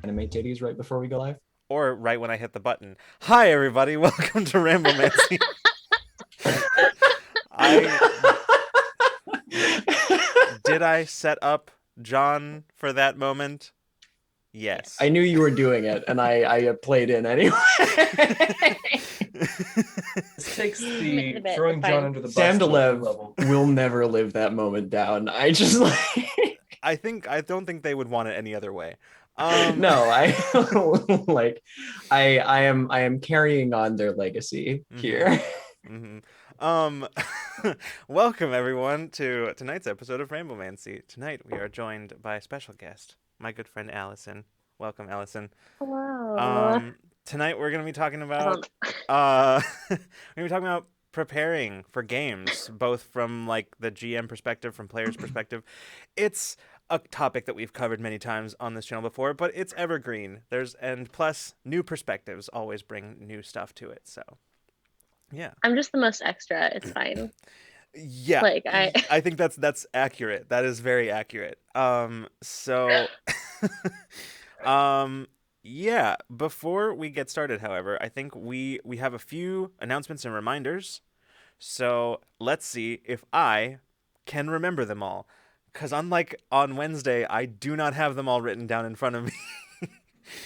Animate titties right before we go live. Or right when I hit the button. Hi, everybody. Welcome to Ramblemancy. I did I set up John for that moment? I Yes. knew you were doing it, and I played in anyway. This takes Missed the a bit. It's throwing John fine. under the bus to a new Samdalev level. will never live that moment down. I just like I don't think they would want it any other way. no, I like I am carrying on their legacy Mhm. here. Mhm. Um welcome everyone to tonight's episode of Ramblemancy. Tonight we are joined by a special guest, my good friend Allison. Welcome, Allison. Hello. Um, Tonight we're gonna be talking I about don't. we're gonna be talking about preparing for games, both from like the GM perspective, from players' perspective. It's a topic that we've covered many times on this channel before, but it's evergreen. And plus new perspectives always bring new stuff to it. So yeah. I'm just the most extra. It's fine. Yeah. Like I. I think that's accurate. That is very accurate. So Um, yeah, before we get started, however, I think we have a few announcements and reminders. So let's see if I can remember them all. Because unlike on Wednesday, I do not have them all written down in front of me.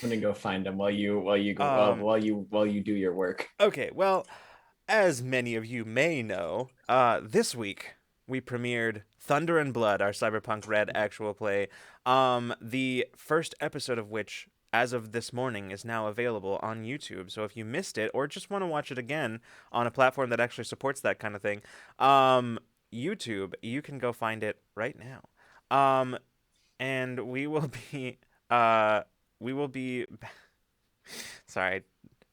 I'm gonna go find them while you go Um, while you do your work. okay, well, as many of you may know, this week we premiered Thunder and Blood, our Cyberpunk Red actual play. The first episode of which, as of this morning, is now available on YouTube. So if you missed it or just want to watch it again on a platform that actually supports that kind of thing, YouTube, you can go find it right now. And we will be, we will be. Sorry,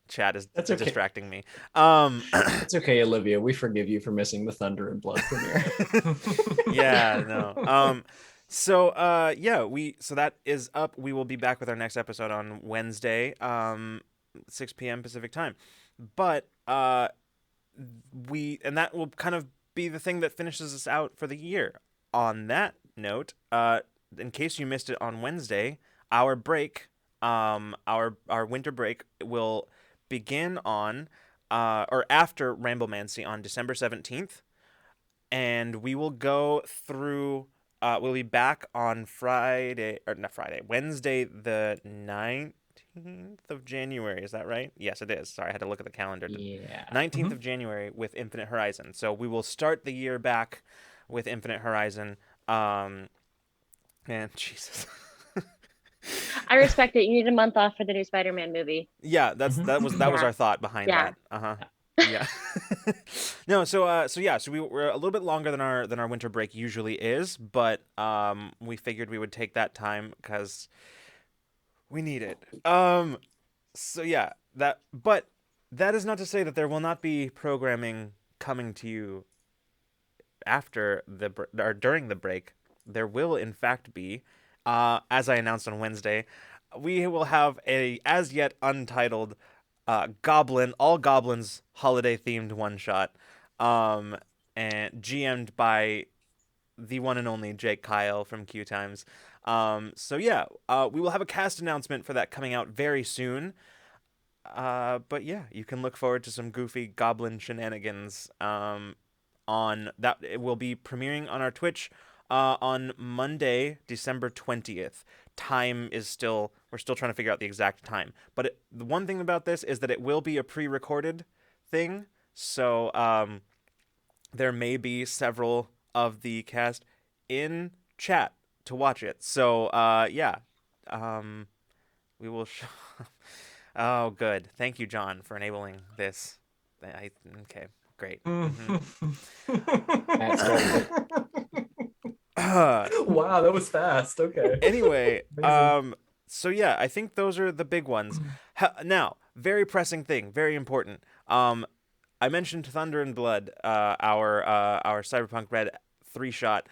chat is That's okay. distracting me. It's okay, Olivia. We forgive you for missing the Thunder and Blood premiere. Yeah, no. So that is up. We will be back with our next episode on Wednesday, 6 p.m. Pacific time. But that will kind of be the thing that finishes us out for the year. On that note, in case you missed it on Wednesday, our break, our winter break will begin on or after Ramblemancy on December 17th, and we will go through. We'll be back on Friday, or not Friday, Wednesday the 19th of January. Is that right? Yes, it is. Sorry, I had to look at the calendar. Yeah. 19th of January with Infinite Horizon. So we will start the year back with Infinite Horizon. And Jesus. I respect it. You need a month off for the new Spider-Man movie. Yeah, that was Yeah. our thought behind Yeah. that. Uh-huh. Yeah. No, so we were a little bit longer than our winter break usually is, but we figured we would take that time cuz we need it. So yeah, but that is not to say that there will not be programming coming to you after or during the break. There will in fact be, as I announced on Wednesday, we will have a as yet untitled all goblins holiday themed one shot, um, and GM'd by the one and only Jake Kyle from Q Times. So yeah, we will have a cast announcement for that coming out very soon. But yeah, you can look forward to some goofy goblin shenanigans. On that, it will be premiering on our Twitch on Monday, December 20th. We're still trying to figure out the exact time. But the one thing about this is that it will be a pre-recorded thing, so there may be several of the cast in chat to watch it. So yeah, we will. Oh, good. Thank you, John, for enabling this. Okay, great. Matt started Wow, that was fast. Okay. Anyway, Amazing. so yeah, I think those are the big ones. Now, very pressing thing, very important. I mentioned Thunder and Blood, our Cyberpunk Red 3-shot,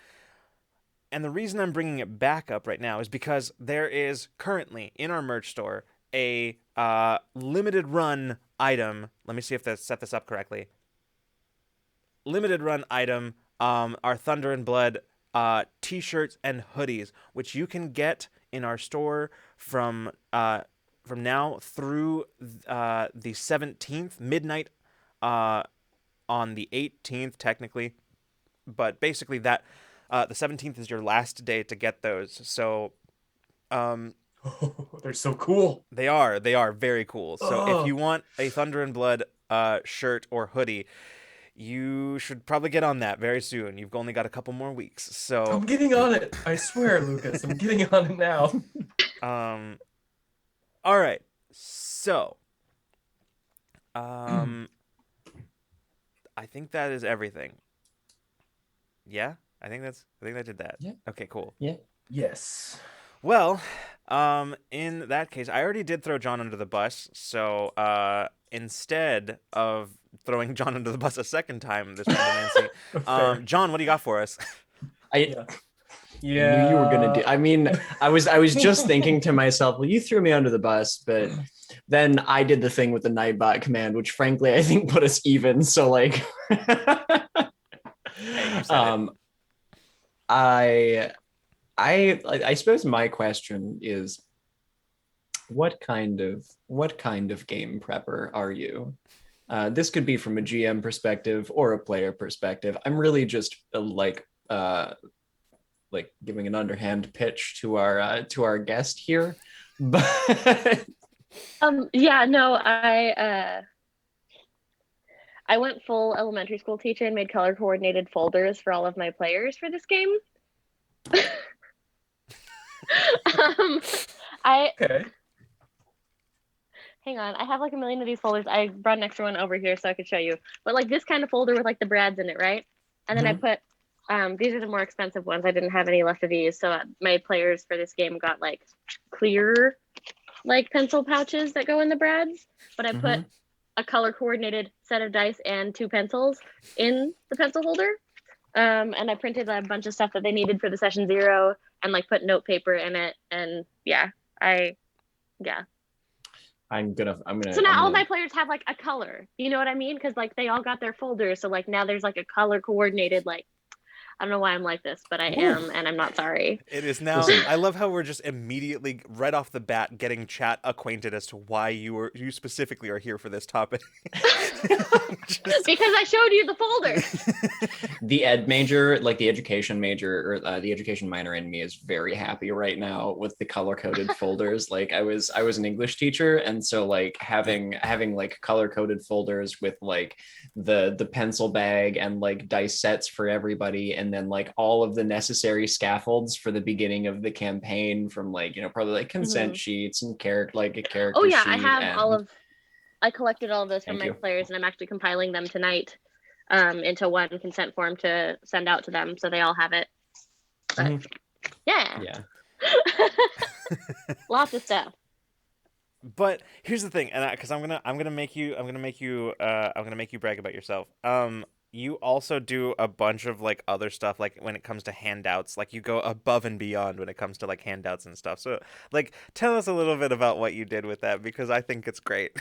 and the reason I'm bringing it back up right now is because there is currently in our merch store a limited run item. Let me see if I set this up correctly. Limited run item, our Thunder and Blood t-shirts and hoodies, which you can get in our store from now through the 17th, midnight on the 18th, technically. But basically that the 17th is your last day to get those. So Oh, they're so cool. they are very cool. So if Oh, you want a Thunder and Blood shirt or hoodie, you should probably get on that very soon. You've only got a couple more weeks. So I'm getting on it. I swear, Lucas, I'm getting on it now. all right. So I think that is everything. Yeah? I think I did that. Yeah. Okay, cool. Yeah. Yes. Well, in that case, I already did throw John under the bus, so instead of throwing John under the bus a second time this Ramblemancy, Fair. John, what do you got for us? I Yeah. knew you were gonna do. I mean, I was just thinking to myself, well, you threw me under the bus, but then I did the thing with the Nightbot command, which frankly I think put us even. So like, Hey, you said it. I suppose my question is, what kind of game prepper are you? This could be from a GM perspective or a player perspective. I'm really just like giving an underhand pitch to our guest here, but Yeah, no, I went full elementary school teacher and made color coordinated folders for all of my players for this game. um, I Okay. hang on, I have like a million of these folders. I brought an extra one over here so I could show you. But like this kind of folder with like the brads in it, right? And then I put these are the more expensive ones. I didn't have any left of these, so my players for this game got like clear like pencil pouches that go in the brads. But I put a color coordinated set of dice and 2 pencils in the pencil holder. And I printed a bunch of stuff that they needed for the session 0 and like put note paper in it. And yeah. I'm gonna So now all my players have like a color. You know what I mean? Because like they all got their folders. So like now there's like a color coordinated like I don't know why I'm like this, but I am, and I'm not sorry. It is now. Listen. I love how we're just immediately, right off the bat, getting chat acquainted as to why you specifically are here for this topic. Because I showed you the folder. The ed major, like the education major or the education minor in me is very happy right now with the color coded folders. Like I was an English teacher, and so like having like color coded folders with like the pencil bag and like dice sets for everybody, and then like all of the necessary scaffolds for the beginning of the campaign, from like, you know, probably like consent sheets and a character Oh yeah, sheet. I have I collected all of those from Thank my you. players, and I'm actually compiling them tonight into one consent form to send out to them, so they all have it. But yeah. Lots of stuff. But here's the thing, and because I'm gonna make you brag about yourself. You also do a bunch of like other stuff, like when it comes to handouts, like you go above and beyond when it comes to like handouts and stuff. So like, tell us a little bit about what you did with that, because I think it's great.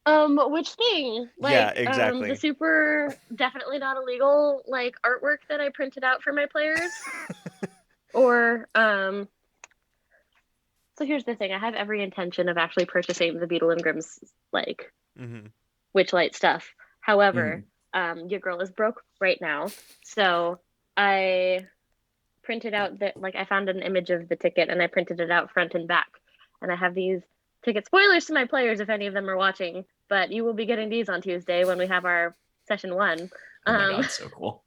Which thing? Like, yeah, exactly. The super definitely not illegal like artwork that I printed out for my players, or So here's the thing: I have every intention of actually purchasing the Beetle and Grimm's like Witchlight stuff. However, your girl is broke right now, so I printed out that like I found an image of the ticket and I printed it out front and back, and I have these ticket spoilers to my players if any of them are watching. But you will be getting these on Tuesday when we have our session 1. Oh my god, so cool.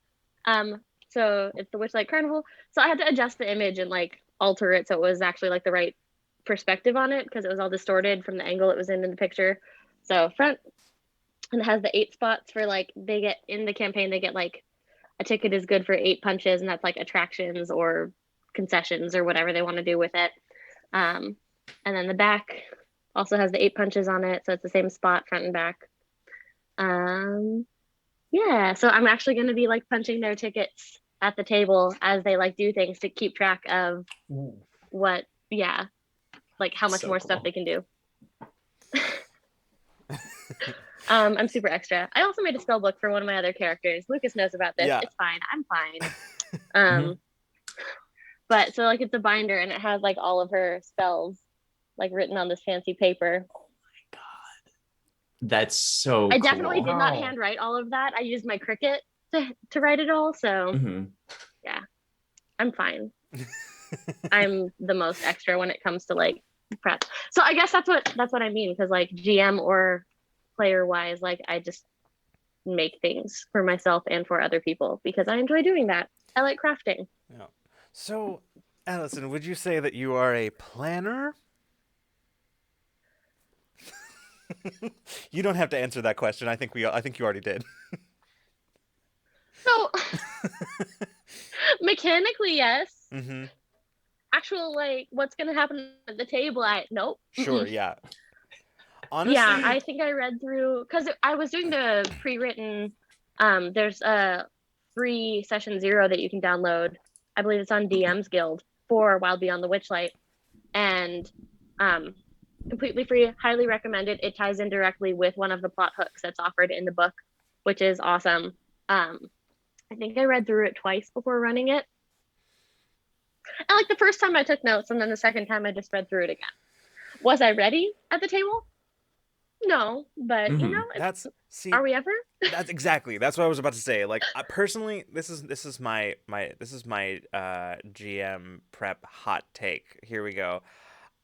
So it's the Witchlight Carnival. So I had to adjust the image and like alter it so it was actually like the right perspective on it, because it was all distorted from the angle it was in the picture. So front, and it has the 8 spots for like they get in the campaign, they get like a ticket is good for 8 punches, and that's like attractions or concessions or whatever they want to do with it. And then the back also has the 8 punches on it, so it's the same spot front and back. Yeah, so I'm actually going to be like punching their tickets at the table as they like do things to keep track of what like how much more stuff they can do. I'm super extra. I also made a spell book for one of my other characters. Lucas knows about this. Yeah. It's fine. I'm fine. But so like it's a binder and it has like all of her spells like written on this fancy paper. God, that's so I definitely cool. did not Wow. handwrite all of that. I used my Cricut to write it all. So Mhm. yeah, I'm fine. I'm the most extra when it comes to like prep. So I guess that's what I mean, because like GM or player wise, like I just make things for myself and for other people because I enjoy doing that. I like crafting. Yeah. So, Allison, would you say that you are a planner? You don't have to answer that question. I think you already did. So mechanically, yes. Mm-hmm. Actual like what's gonna happen at the table, I nope. Sure, Mm-mm. yeah. Yeah, Honestly, I think I read through because I was doing the pre-written. There's a free session 0 that you can download. I believe it's on DM's Guild for Wild Beyond the Witchlight, and um, completely free. Highly recommended. It ties in directly with one of the plot hooks that's offered in the book, which is awesome. Um, I think I read through it twice before running it. And like the first time I took notes, and then the second time I just read through it again. Was I ready at the table? No, but you know, Mhm. see, are we ever? that's exactly. That's what I was about to say. Like, personally, this is my GM prep hot take. Here we go.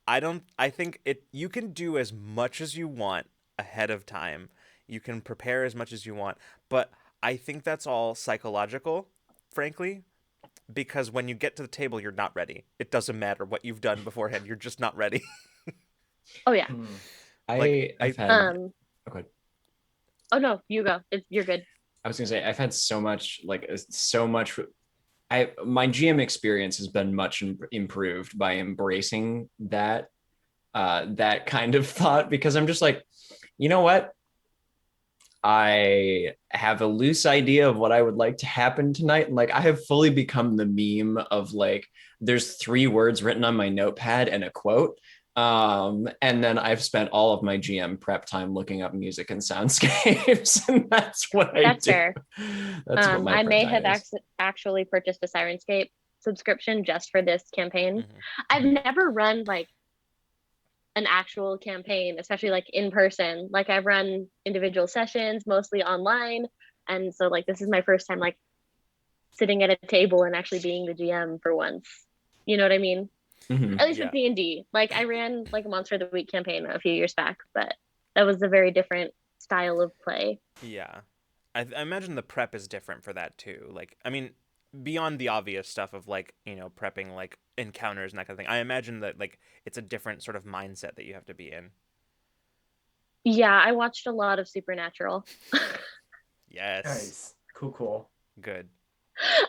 I think it you can do as much as you want ahead of time. You can prepare as much as you want, but I think that's all psychological, frankly, because when you get to the table you're not ready. It doesn't matter what you've done beforehand. You're just not ready. Oh yeah. Hmm. Like I I have had okay. Oh no, you go. You're good. I was gonna say I've had so much so much. My GM experience has been much improved by embracing that kind of thought, because I'm just like, you know what? I have a loose idea of what I would like to happen tonight. And like, I have fully become the meme of like, there's 3 words written on my notepad and a quote. And then I've spent all of my GM prep time looking up music and soundscapes. And that's what I That's do. fair. That's what my I prep may time have is. actually purchased a Sirenscape subscription just for this campaign. Mhm. I've never run like an actual campaign, especially like in person. Like I've run individual sessions, mostly online, and so like this is my first time like sitting at a table and actually being the GM for once. You know what I mean? Mhm. At least with Yeah. D&D. Like I ran like a Monster of the Week campaign a few years back, but that was a very different style of play. Yeah. I imagine the prep is different for that too. Like, I mean, beyond the obvious stuff of like, prepping like encounters and that kind of thing, I imagine that like it's a different sort of mindset that you have to be in. Yeah, I watched a lot of Supernatural. Yes. Nice. Cool, cool. Good.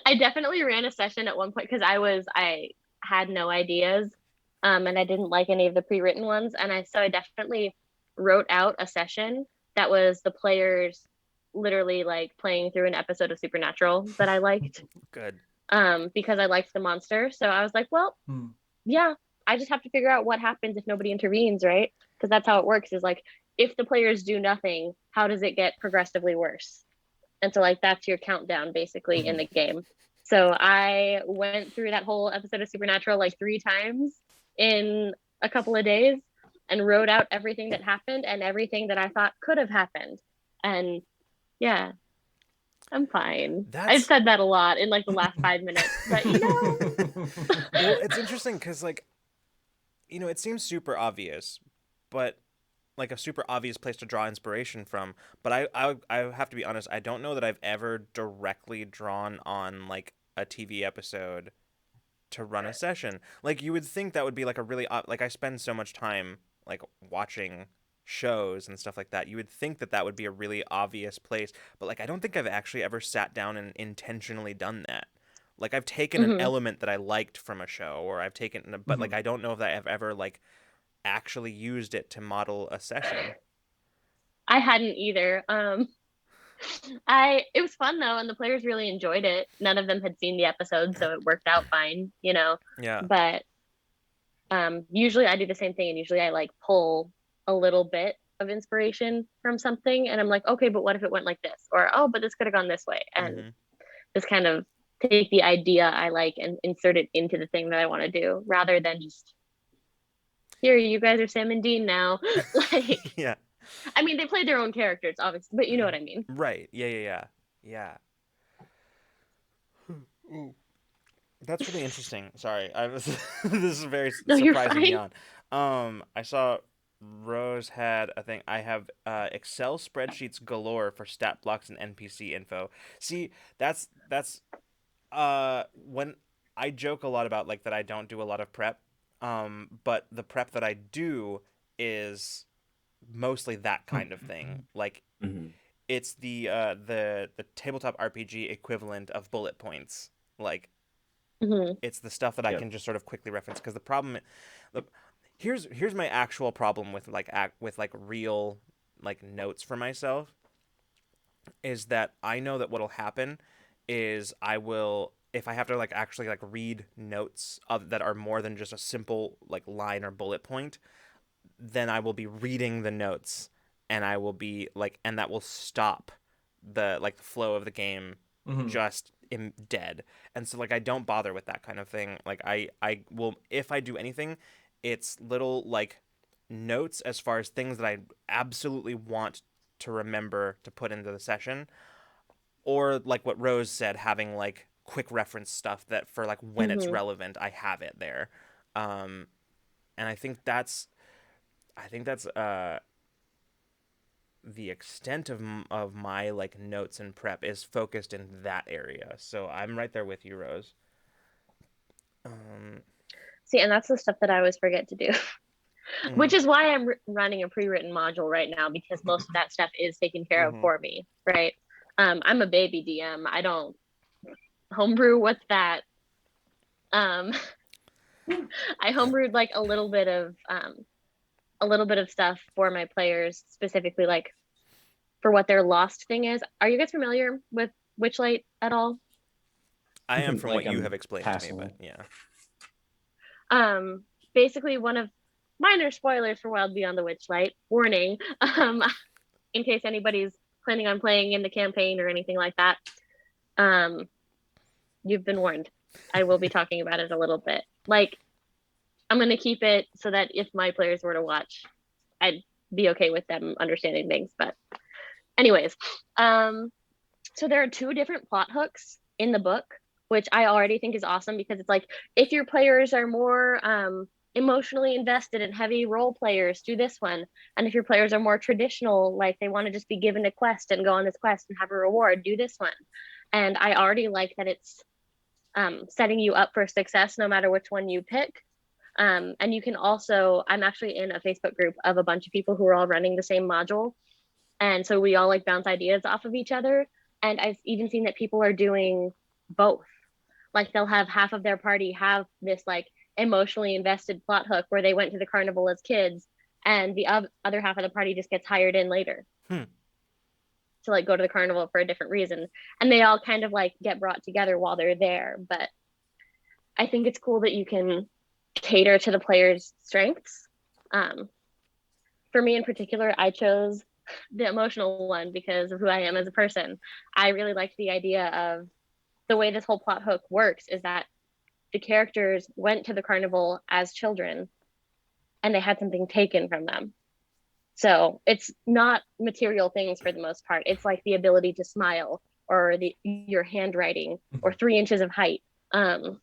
I definitely ran a session at one point because I had no ideas, and I didn't like any of the pre-written ones, and I definitely wrote out a session that was the players literally like playing through an episode of Supernatural that I liked, Good. because I liked the monster. So I was like, well, Hmm. yeah, I just have to figure out what happens if nobody intervenes, right? Because that's how it works. Is like if the players do nothing, how does it get progressively worse? And so like that's your countdown basically in the game. So I went through that whole episode of Supernatural like 3 times in a couple of days and wrote out everything that happened and everything that I thought could have happened. And yeah, I'm fine. I've That's said that a lot in like the last 5 minutes, but well, it's interesting because like, it seems super obvious, but like a super obvious place to draw inspiration from. But I have to be honest, I don't know that I've ever directly drawn on like a TV episode to run a session. Like you would think that would be like a really like I spend so much time like watching shows and stuff like that. You would think that that would be a really obvious place, but like I don't think I've actually ever sat down and intentionally done that. Like I've taken an mm-hmm. element that I liked from a show, or I've taken, but like I don't know if I have ever like actually used it to model a session. I hadn't either. I it was fun though, and the players really enjoyed it. None of them had seen the episode, so it worked out fine, you know. Yeah. But usually I do the same thing, and usually I like pull a little bit of inspiration from something, and I'm like, okay, but what if it went like this? Or oh, but this could have gone this way, and Mm-hmm. just kind of take the idea I like and insert it into the thing that I want to do, rather than just here, you guys are Sam and Dean now. Like, Yeah. I mean, they played their own characters, obviously, but you know what I mean. Right. Yeah. Ooh. That's really interesting. Sorry, I was. This is a very No, you're surprising fine. yawn. I saw Rose had a thing. I have Excel spreadsheets galore for stat blocks and NPC info. See, that's when I joke a lot about like that I don't do a lot of prep. But the prep that I do is mostly that kind of thing. Like Mm-hmm. it's the tabletop RPG equivalent of bullet points. Like Hmm. it's the stuff that I Yep. can just sort of quickly reference because the problem, the, here's my actual problem with like real like notes for myself is that I know that what'll happen is I will if I have to like actually like read notes that are more than just a simple like line or bullet point, then I will be reading the notes and I will be like and that will stop the like the flow of the game Mhm. just dead. And so like I don't bother with that kind of thing. Like I will if I do anything, it's little like notes as far as things that I absolutely want to remember to put into the session, or like what Rose said, having like quick reference stuff that for like when it's Hmm. relevant, I have it there. Um, and I think that's the extent of my like notes and prep is focused in that area. So I'm right there with you, Rose. Um, See, and that's the stuff that I always forget to do, which mhm, is why I'm running a pre-written module right now, because most of that stuff is taken care of mhm. for me, right? I'm a baby DM. I don't homebrew. What's that? Um, I homebrewed like a little bit of stuff for my players, specifically like for what their lost thing is. Are you guys familiar with Witchlight at all? I am from what Like you have I'm explained to me, passing but it. yeah. Basically one of minor spoilers for Wild Beyond the Witchlight. Warning, in case anybody's planning on playing in the campaign or anything like that. Um, you've been warned. I will be talking about it a little bit. Like, I'm gonna keep it so that if my players were to watch, I'd be okay with them understanding things. But anyways, so there are two different plot hooks in the book, which I already think is awesome, because it's like if your players are more emotionally invested and heavy role players, do this one. And if your players are more traditional, like they want to just be given a quest and go on this quest and have a reward, do this one. And I already like that it's setting you up for success no matter which one you pick. And you can also, I'm actually in a Facebook group of a bunch of people who are all running the same module. And so we all like bounce ideas off of each other. And I've even seen that people are doing both. Like they'll have half of their party have this like emotionally invested plot hook where they went to the carnival as kids, and the other half of the party just gets hired in later Hmm. to like go to the carnival for a different reason. And they all kind of like get brought together while they're there. But I think it's cool that you can cater to the player's strengths. Um, for me in particular, I chose the emotional one because of who I am as a person. I really liked the idea of the way this whole plot hook works is that the characters went to the carnival as children and they had something taken from them. So it's not material things for the most part. It's like the ability to smile or your handwriting or 3 inches of height. Um,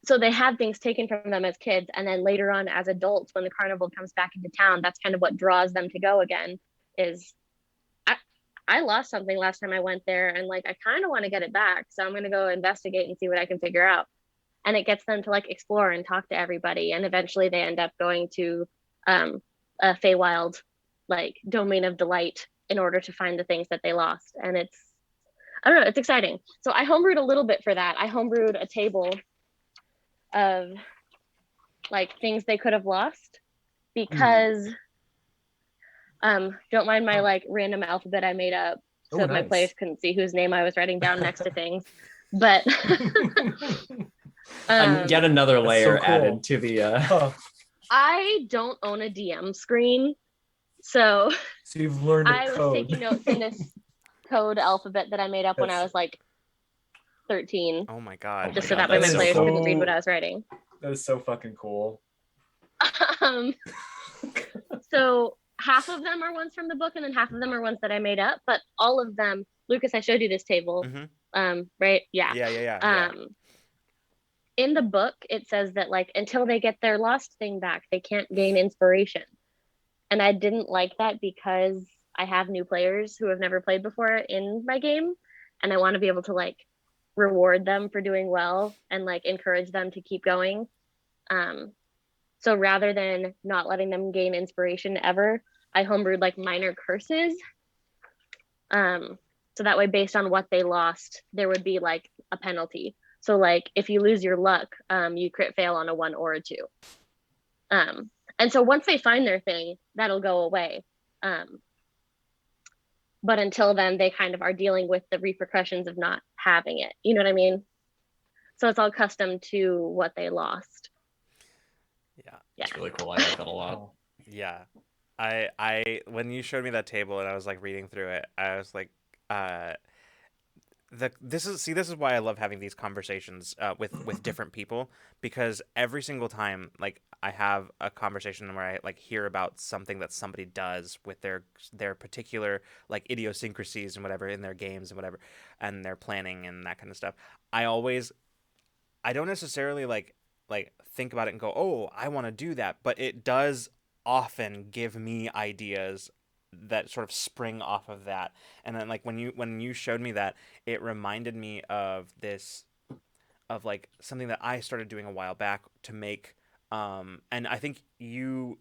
so they had things taken from them as kids, and then later on as adults when the carnival comes back into town, that's kind of what draws them to go again. Is i I lost something last time I went there, and like I kind of want to get it back, so I'm going to go investigate and see what I can figure out. And it gets them to like explore and talk to everybody, and eventually they end up going to um a Feywild like domain of delight in order to find the things that they lost. And it's, I don't know, it's exciting. So I homebrewed a little bit for that. I homebrewed a table of like things they could have lost, because don't mind my like random alphabet I made up so Oh, that my players nice. couldn't see whose name I was writing down next to things. But um Yet another That's so layer cool. added to the Oh, I don't own a DM screen, so so you've learned a I was code. taking notes in this code alphabet that I made up when I That's was like 13, Oh my god. Oh just my so God, that way my that's so players cool. couldn't read what I was writing. That is so fucking cool. um, so half of them are ones from the book, and then half of them are ones that I made up. But all of them, Lucas, I showed you this table, right? Yeah. Yeah. In the book, it says that like until they get their lost thing back, they can't gain inspiration. And I didn't like that because I have new players who have never played before in my game, and I want to be able to like reward them for doing well and like encourage them to keep going. So rather than not letting them gain inspiration ever, I homebrewed like minor curses. So that way, based on what they lost, there would be like a penalty. So like if you lose your luck, you crit fail on a 1 or a 2. And so once they find their thing, that'll go away. But until then, they kind of are dealing with the repercussions of not having it. You know what I mean? So it's all custom to what they lost. Yeah. It's really cool. I like that a lot. Yeah. I when you showed me that table and I was like reading through it, I was like, this is why I love having these conversations with different people, because every single time like I have a conversation where I like hear about something that somebody does with their particular like idiosyncrasies and whatever in their games and whatever and their planning and that kind of stuff, I don't necessarily like think about it and go, oh, I want to do that, but it does often give me ideas that sort of spring off of that. And then like when you showed me that, it reminded me of like something that I started doing a while back to make and I think you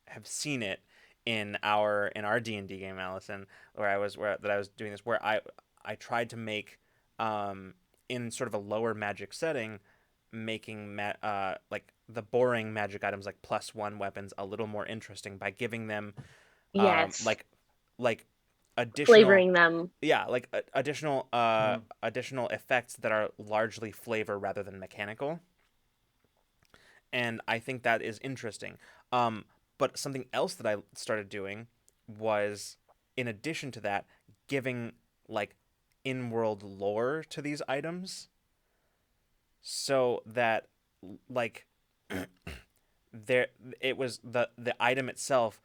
have seen it in our D&D game, Allison, where I was doing this, where I tried to make in sort of a lower magic setting, making like the boring magic items like +1 weapons a little more interesting by giving them Yes. like additional Flavoring them. yeah, like additional effects that are largely flavor rather than mechanical. And I think that is interesting. But something else that I started doing was, in addition to that, giving like in-world lore to these items, so that like there it was the item itself.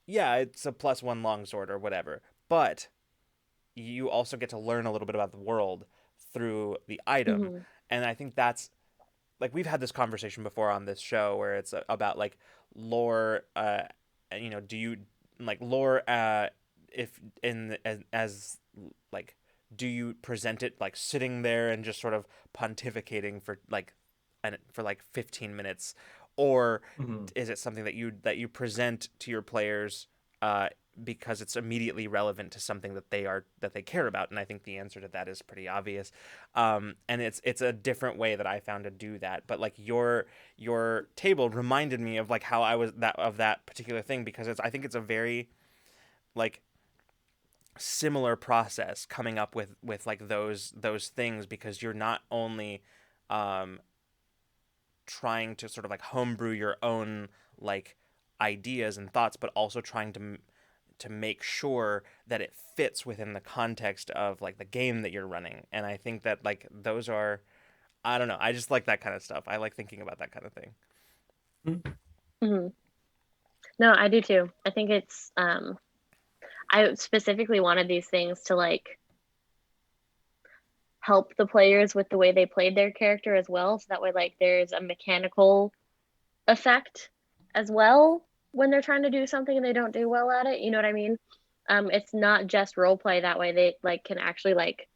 Yeah, it's a +1 longsword or whatever, but you also get to learn a little bit about the world through the item. Mm-hmm. And I think that's like we've had this conversation before on this show where it's about like lore do you like lore if in as like do you present it like sitting there and just sort of pontificating for like 15 minutes, or is it something that you present to your players because it's immediately relevant to something that they care about? And I think the answer to that is pretty obvious. And it's a different way that I found to do that. But like your table reminded me of like how I was that particular thing, because I think it's a very like similar process coming up with like those things, because you're not only trying to sort of like homebrew your own like ideas and thoughts, but also trying to make sure that it fits within the context of like the game that you're running. And I think that like those are, I don't know, I just like that kind of stuff. I like thinking about that kind of thing. Mm-hmm. No, I do too. I think it's I specifically wanted these things to like help the players with the way they played their character as well, so that way like there's a mechanical effect as well when they're trying to do something and they don't do well at it. You know what I mean? It's not just role play. That way they like can actually like,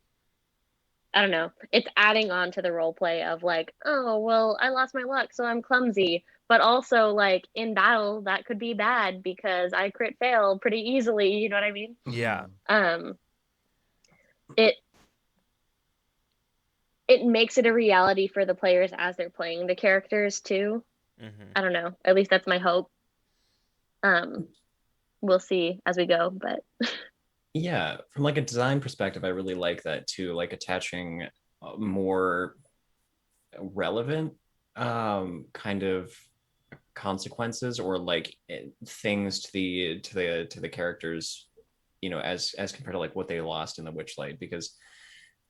I don't know, it's adding on to the role play of like, oh well, I lost my luck so I'm clumsy, but also like in battle that could be bad because I crit fail pretty easily. You know what I mean? Yeah. It makes it a reality for the players as they're playing the characters too. Mm-hmm. I don't know, at least that's my hope. We'll see as we go, but yeah, from like a design perspective, I really like that too, like attaching more relevant kind of consequences or like things to the characters, as compared to like what they lost in the Witchlight. Because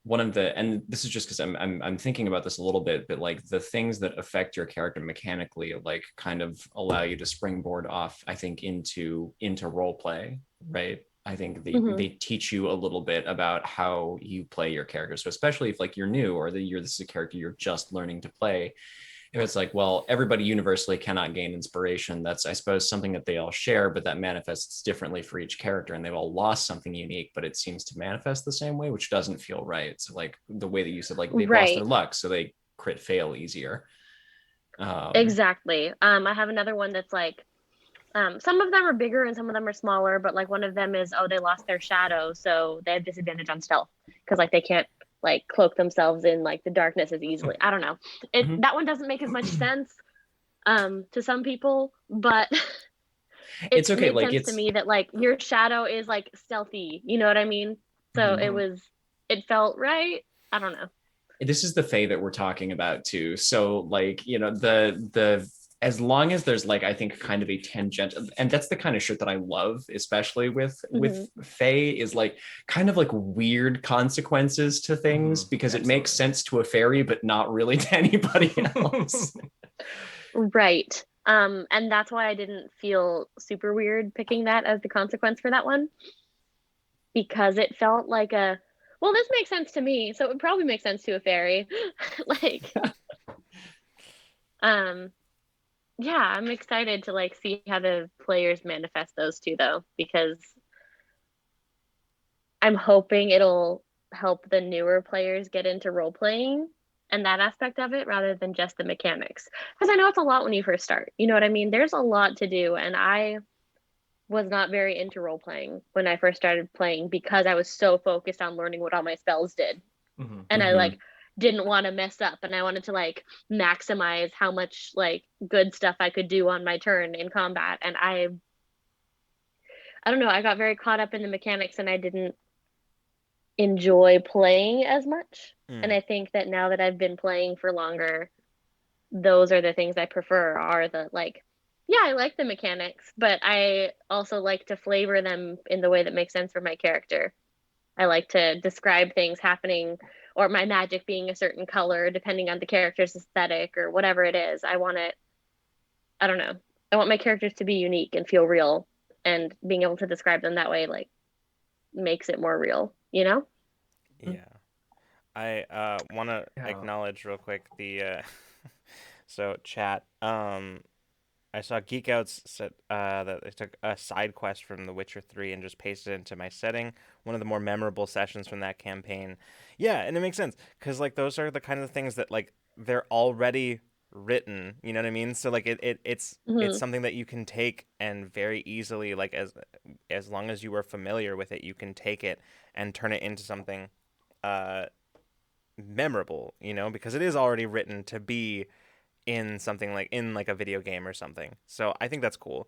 one of the, and this is just because I'm thinking about this a little bit, but like the things that affect your character mechanically like kind of allow you to springboard off, I think, into role play, right? I think they teach you a little bit about how you play your character. So especially if like you're new, or this is a character you're just learning to play, if it's like, well, everybody universally cannot gain inspiration, that's, I suppose, something that they all share, but that manifests differently for each character, and they've all lost something unique, but it seems to manifest the same way, which doesn't feel right. So like the way that you said, like they've lost their Right. luck, so they crit fail easier. Exactly. I have another one that's like, some of them are bigger and some of them are smaller, but like one of them is, oh, they lost their shadow, so they have disadvantage on stealth because like they can't like cloak themselves in like the darkness as easily. I don't know. That one doesn't make as much sense to some people, but It's okay. made Like sense to me that like your shadow is like stealthy. You know what I mean? So it felt right. I don't know. this is the Fae that we're talking about too. So like, the as long as there's like, I think kind of a tangent, and that's the kind of shit that I love, especially with Fae, is like kind of like weird consequences to things, because it makes sense to a fairy, but not really to anybody else. Right. And that's why I didn't feel super weird picking that as the consequence for that one, because it felt like a, well, this makes sense to me, so it would probably make sense to a fairy. Like, yeah, I'm excited to like see how the players manifest those two though, because I'm hoping it'll help the newer players get into role playing and that aspect of it rather than just the mechanics. Because I know it's a lot when you first start. You know what I mean? There's a lot to do, and I was not very into role playing when I first started playing because I was so focused on learning what all my spells did. And I like didn't want to mess up, and I wanted to like maximize how much like good stuff I could do on my turn in combat. And I don't know, I got very caught up in the mechanics and I didn't enjoy playing as much. And I think that now that I've been playing for longer, those are the things I prefer, are the like, yeah, I like the mechanics, but I also like to flavor them in the way that makes sense for my character. I like to describe things happening or my magic being a certain color depending on the character's aesthetic or whatever it is. I want it, I don't know. I want my characters to be unique and feel real, and being able to describe them that way like makes it more real, you know? Yeah. I want to acknowledge real quick the so chat. I saw Geek Outs said that they took a side quest from The Witcher 3 and just pasted it into my setting. One of the more memorable sessions from that campaign. Yeah, and it makes sense because like those are the kind of things that like they're already written. You know what I mean? So like it's something that you can take and very easily, like as long as you are familiar with it, you can take it and turn it into something memorable. You know, because it is already written to be in something like in like a video game or something. So I think that's cool.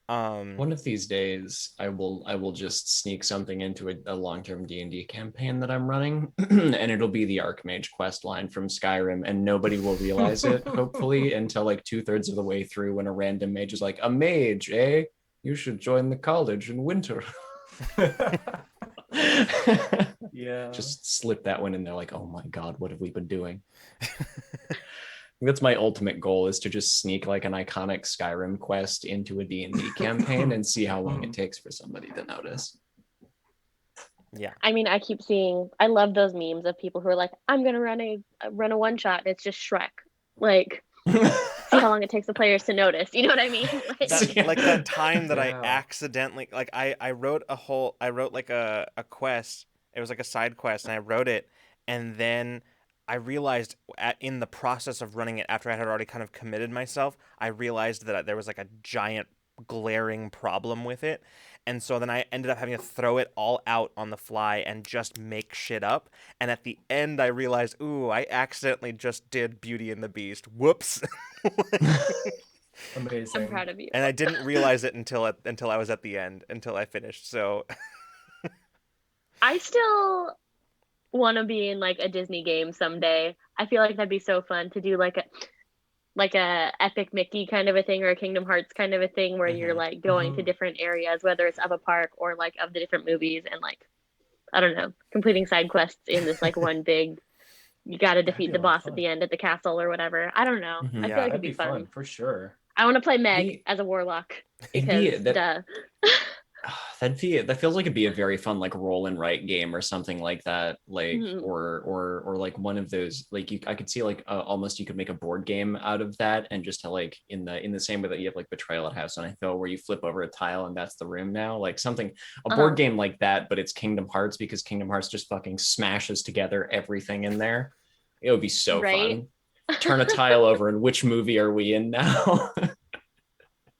One of these days, I will just sneak something into a long-term D&D campaign that I'm running, and it'll be the Archmage quest line from Skyrim, and nobody will realize it, hopefully, until like 2/3 of the way through, when a random mage is like, "A mage, eh? You should join the college in winter." Yeah. Just slip that one in there, like, "Oh my god, what have we been doing?" That's my ultimate goal, is to just sneak like an iconic Skyrim quest into a D&D campaign and see how long it takes for somebody to notice. Yeah. I mean, I keep seeing, I love those memes of people who are like, I'm going to run a one shot. And it's just Shrek. Like, see how long it takes the players to notice. You know what I mean? Like that time that I accidentally, like I wrote like a quest. It was like a side quest, and I wrote it, and then I realized in the process of running it, after I had already kind of committed myself, I realized that there was like a giant glaring problem with it. And so then I ended up having to throw it all out on the fly and just make shit up. And at the end, I realized, ooh, I accidentally just did Beauty and the Beast. Whoops. Amazing. I'm proud of you. And I didn't realize it until I was at the end, until I finished. So I still want to be in like a Disney game someday. I feel like that'd be so fun to do like a Epic Mickey kind of a thing, or a Kingdom Hearts kind of a thing, where you're like going to different areas, whether it's of a park or like of the different movies, and like I don't know, completing side quests in this like one big. You got to That'd defeat be a the lot of boss at fun. the end at the castle or whatever. I don't know. Mhm. I feel Yeah, like That'd it'd be be fun. fun for sure. I want to play Meg The as a warlock it'd be because that duh. that feels like it'd be a very fun like roll and write game or something like that, like Mhm. or like one of those like I could see like almost you could make a board game out of that and just to like in the same way that you have like Betrayal at House on a Hill where you flip over a tile and that's the room now, like something a board Uh-huh. game like that, but it's Kingdom Hearts because Kingdom Hearts just fucking smashes together everything in there. It would be so Right? fun. Turn a tile over and which movie are we in now?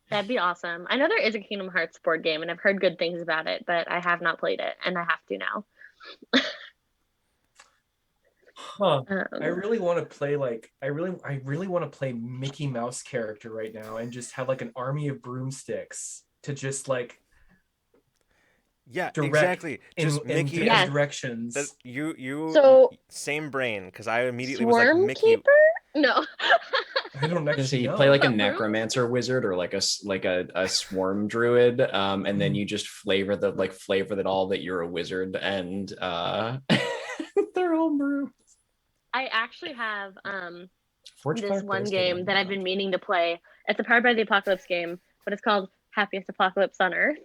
That'd be awesome. I know there is a Kingdom Hearts board game and I've heard good things about it, but I have not played it and I have to now. Huh. I Um, really want to play like I really want to play Mickey Mouse character right now and just have like an army of broomsticks to just like Yeah, direct exactly. in Just in Mickey different as yes. that directions. you So same brain because I immediately was like Swarm Mickey. Keeper? No. I don't So actually you play like know. a A broom? necromancer wizard or like a swarm druid, and then Mhm. you just flavor that all that you're a wizard, and they're all brew. I actually have Forge this Fire one Praise Dating. game that I've been meaning to play. It's a Powered by the Apocalypse game, but it's called Happiest Apocalypse on Earth.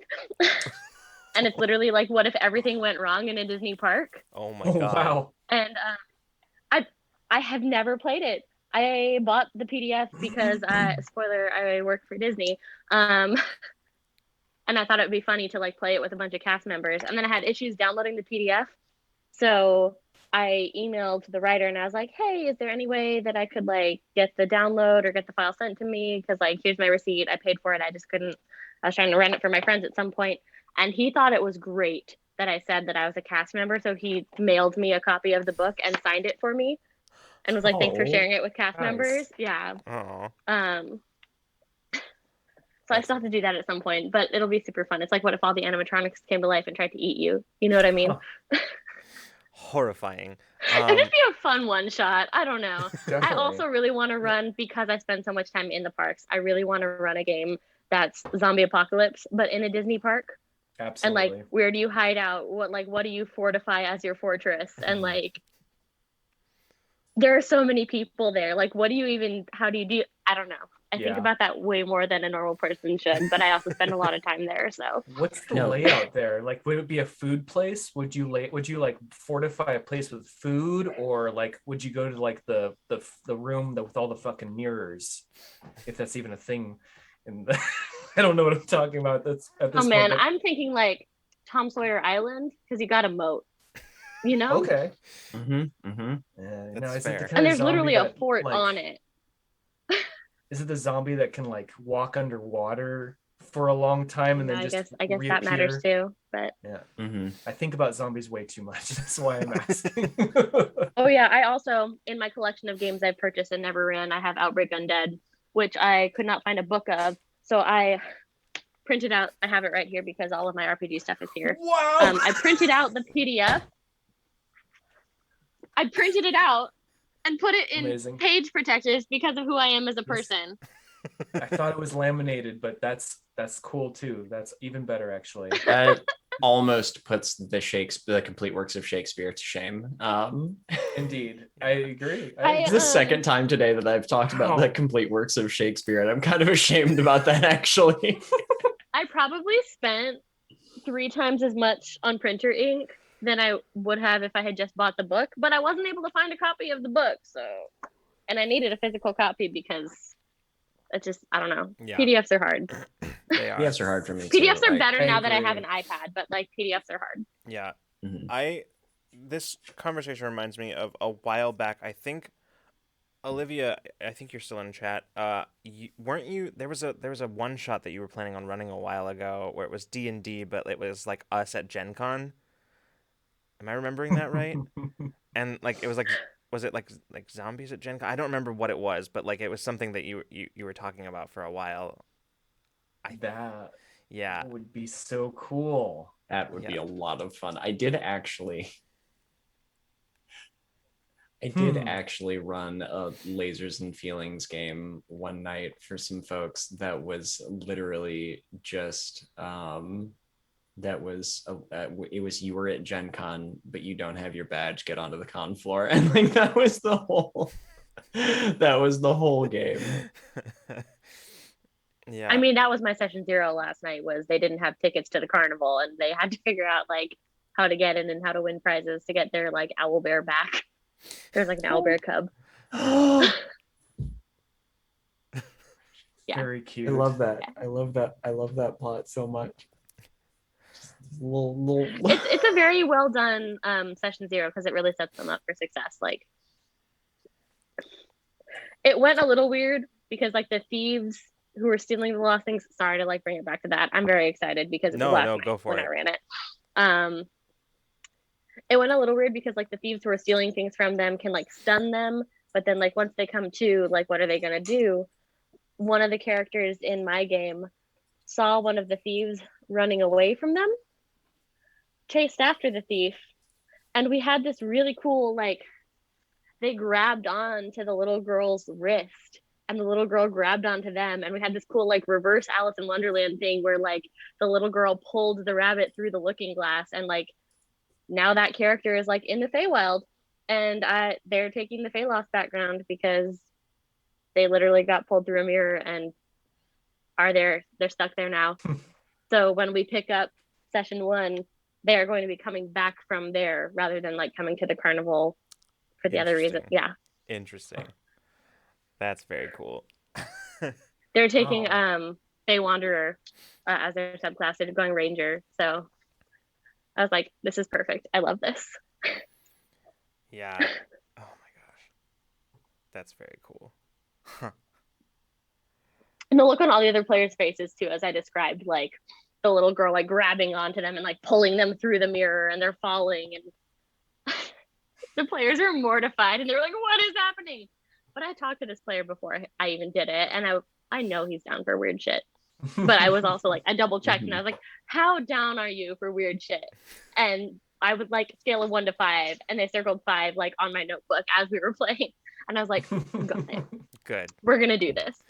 And it's literally like what if everything went wrong in a Disney park? Oh my Oh god. wow. And I I have never played it. I bought the PDF because spoiler, I work for Disney. Um and I thought it would be funny to like play it with a bunch of cast members. And then I had issues downloading the PDF. So I emailed the writer and I was like, "Hey, is there any way that I could like get the download or get the file sent to me? Because like here's my receipt. I paid for it. I just couldn't. I was trying to rent it for my friends at some point." And he thought it was great that I said that I was a cast member. So he mailed me a copy of the book and signed it for me and was like, "Thanks for Oh, sharing it with cast nice. members." Yeah. Oh, Um, so I That's still have to do that at some point, but it'll be super fun. It's like, what if all the animatronics came to life and tried to eat you? You know what I mean? Huh, horrifying. It'd be a fun one shot. I don't know. I definitely. also really want to run because I spend so much time in the parks. I really want to run a game that's zombie apocalypse, but in a Disney park. And like, Absolutely. where do you hide out? What do you fortify as your fortress? And like, there are so many people there. Like, what do you even? How do you do? I don't know. I think Yeah. about that way more than a normal person should, but I also spend a lot of time there. So What's the No, layout there? Like, would it be a food place? Would you like fortify a place with food, or like would you go to like the room that with all the fucking mirrors, if that's even a thing? And I don't know what I'm talking about. That's at oh this point, man, but I'm thinking like Tom Sawyer Island because you got a moat, you know? okay. Now, That's is it the fair. kind And of there's zombie literally a that fort like on it. is it the zombie that can like walk underwater for a long time and then I just guess that matters reappear? too. But Yeah. mm-hmm. I think about zombies way too much. That's why I'm asking. oh yeah, I also in my collection of games I've purchased and never ran, I have Outbreak Undead, which I could not find a book of. So I printed out. I have it right here because all of my RPG stuff is here. Wow. I printed out the PDF. I printed it out and put it in Amazing. page protectors because of who I am as a This person. I thought it was laminated, but that's cool too. That's even better actually. That almost puts the complete works of Shakespeare to shame. Indeed. I agree. I I It's the agree. second time today that I've talked about the Wow. complete works of Shakespeare, and I'm kind of ashamed about that actually. I probably spent 3 times as much on printer ink than I would have if I had just bought the book, but I wasn't able to find a copy of the book. So, and I needed a physical copy because it just, I don't know. Yeah, PDFs are hard. they are. PDFs are hard for me too. PDFs are Like, better I now that I have agree. an iPad, but like PDFs are hard. Yeah, mhm. this conversation reminds me of a while back. I think Olivia, I think you're still in chat. Weren't you? There was a one shot that you were planning on running a while ago where it was D&D, but it was like us at Gen Con. Am I remembering that right? And like it was like was it like zombies at Gen Con? I don't remember what it was, but like it was something that you were talking about for a while. I That yeah. would be so cool. That would Yeah. be a lot of fun. Hmm. I did actually run a Lasers and Feelings game one night for some folks that was literally just that was it was you were at Gen Con, but you don't have your badge, get onto the con floor. And like that was the whole game. Yeah. I mean, that was my session 0 last night. Was they didn't have tickets to the carnival, and they had to figure out like how to get in and how to win prizes to get their like owl bear back. There's like an owl bear cub. Yeah. Very cute. I love that. I love that plot so much. Little... It's a very well done session 0 because it really sets them up for success. Like, it went a little weird because like the thieves who were stealing the lost things. Sorry to like bring it back to that. I'm very excited because it was last night go for when it. I ran it. It went a little weird because like the thieves who are stealing things from them can like stun them, but then like once they come to, like what are they gonna do? One of the characters in my game saw one of the thieves running away from them, chased after the thief, and we had this really cool like they grabbed on to the little girl's wrist and the little girl grabbed onto them, and we had this cool like reverse Alice in Wonderland thing where like the little girl pulled the rabbit through the looking glass, and like now that character is like in the Feywild, and they're taking the Feyloft background because they literally got pulled through a mirror and they're stuck there now. So when we pick up session 1, they are going to be coming back from there rather than like coming to the carnival for the other reason. Yeah. Interesting. That's very cool. They're taking Fey Wanderer as their subclass. They're going Ranger. So I was like, this is perfect. I love this. Yeah. Oh my gosh. That's very cool. And the look on all the other players' faces too, as I described, like the little girl like grabbing onto them and like pulling them through the mirror, and they're falling, and the players are mortified and they're like, what is happening? But I talked to this player before I even did it, and I know he's down for weird shit. But I was also like, I double checked and I was like, how down are you for weird shit? And I would like scale of 1 to 5, and they circled 5 like on my notebook as we were playing. And I was like, got it. Good. We're gonna do this.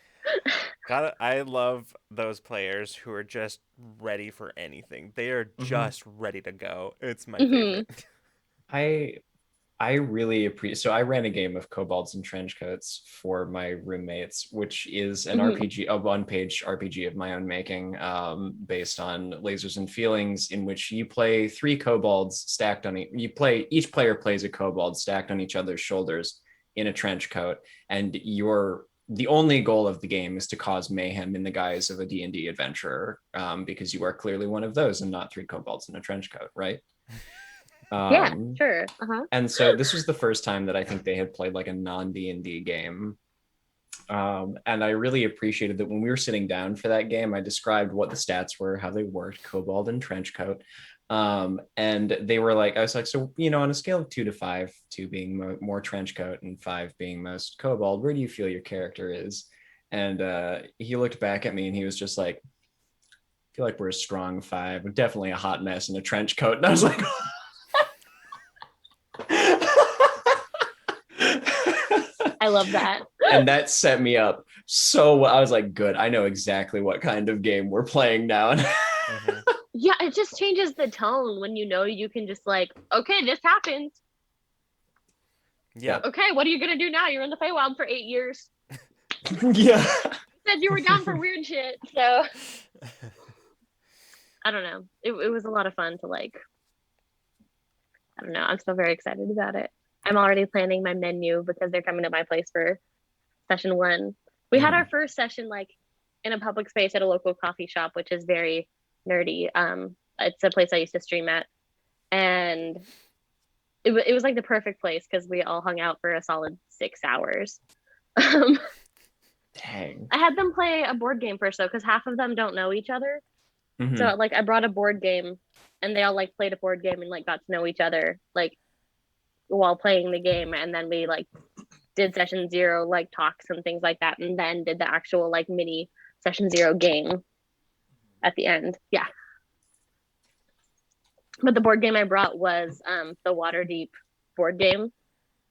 I love those players who are just ready for anything. They are just ready to go. It's my favorite. I really appreciate. So I ran a game of Cobalts and Trenchcoats for my roommates, which is an RPG, a one-page RPG of my own making, based on Lasers and Feelings, in which you play 3 kobolds stacked on each player plays a kobold stacked on each other's shoulders in a trench coat, and the only goal of the game is to cause mayhem in the guise of a D&D adventurer, because you are clearly one of those and not 3 kobolds in a trench coat, right? Yeah, sure. And so this was the first time that I think they had played like a non-D&D game. And I really appreciated that when we were sitting down for that game, I described what the stats were, how they worked, kobold and trench coat. And they were like, I was like, so, on a scale of 2 to 5, 2 being more trench coat and 5 being most kobold, where do you feel your character is? And he looked back at me and he was just like, I feel like we're a strong 5. We're definitely a hot mess in a trench coat. And I was like, I love that. And that set me up so I was like, good, I know exactly what kind of game we're playing now. Yeah, it just changes the tone when you can just like, okay, this happened. Yeah. Okay, what are you gonna do now? You're in the Feywild for 8 years. Yeah. You said you were down for weird shit, so I don't know. It was a lot of fun to like. I don't know. I'm still very excited about it. I'm already planning my menu because they're coming to my place for session 1. We had our first session like in a public space at a local coffee shop, which is very nerdy. It's a place I used to stream at, and it was like the perfect place because we all hung out for a solid 6 hours. Dang. I had them play a board game first though, because half of them don't know each other. So like I brought a board game, and they all like played a board game and like got to know each other like while playing the game, and then we like did session 0 like talks and things like that, and then did the actual like mini session 0 game at the end. Yeah. But the board game I brought was the Waterdeep board game,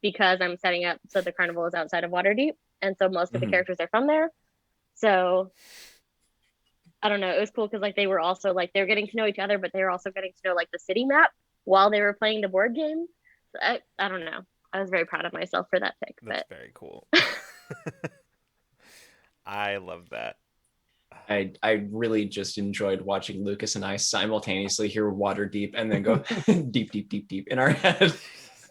because I'm setting up so the carnival is outside of Waterdeep, and so most of the characters are from there. So I don't know. It was cool because like they were also like they were getting to know each other, but they were also getting to know like the city map while they were playing the board game. So I don't know. I was very proud of myself for that pick. That's very cool. I love that. I really just enjoyed watching Lucas and I simultaneously hear water deep and then go deep, deep, deep, deep in our head.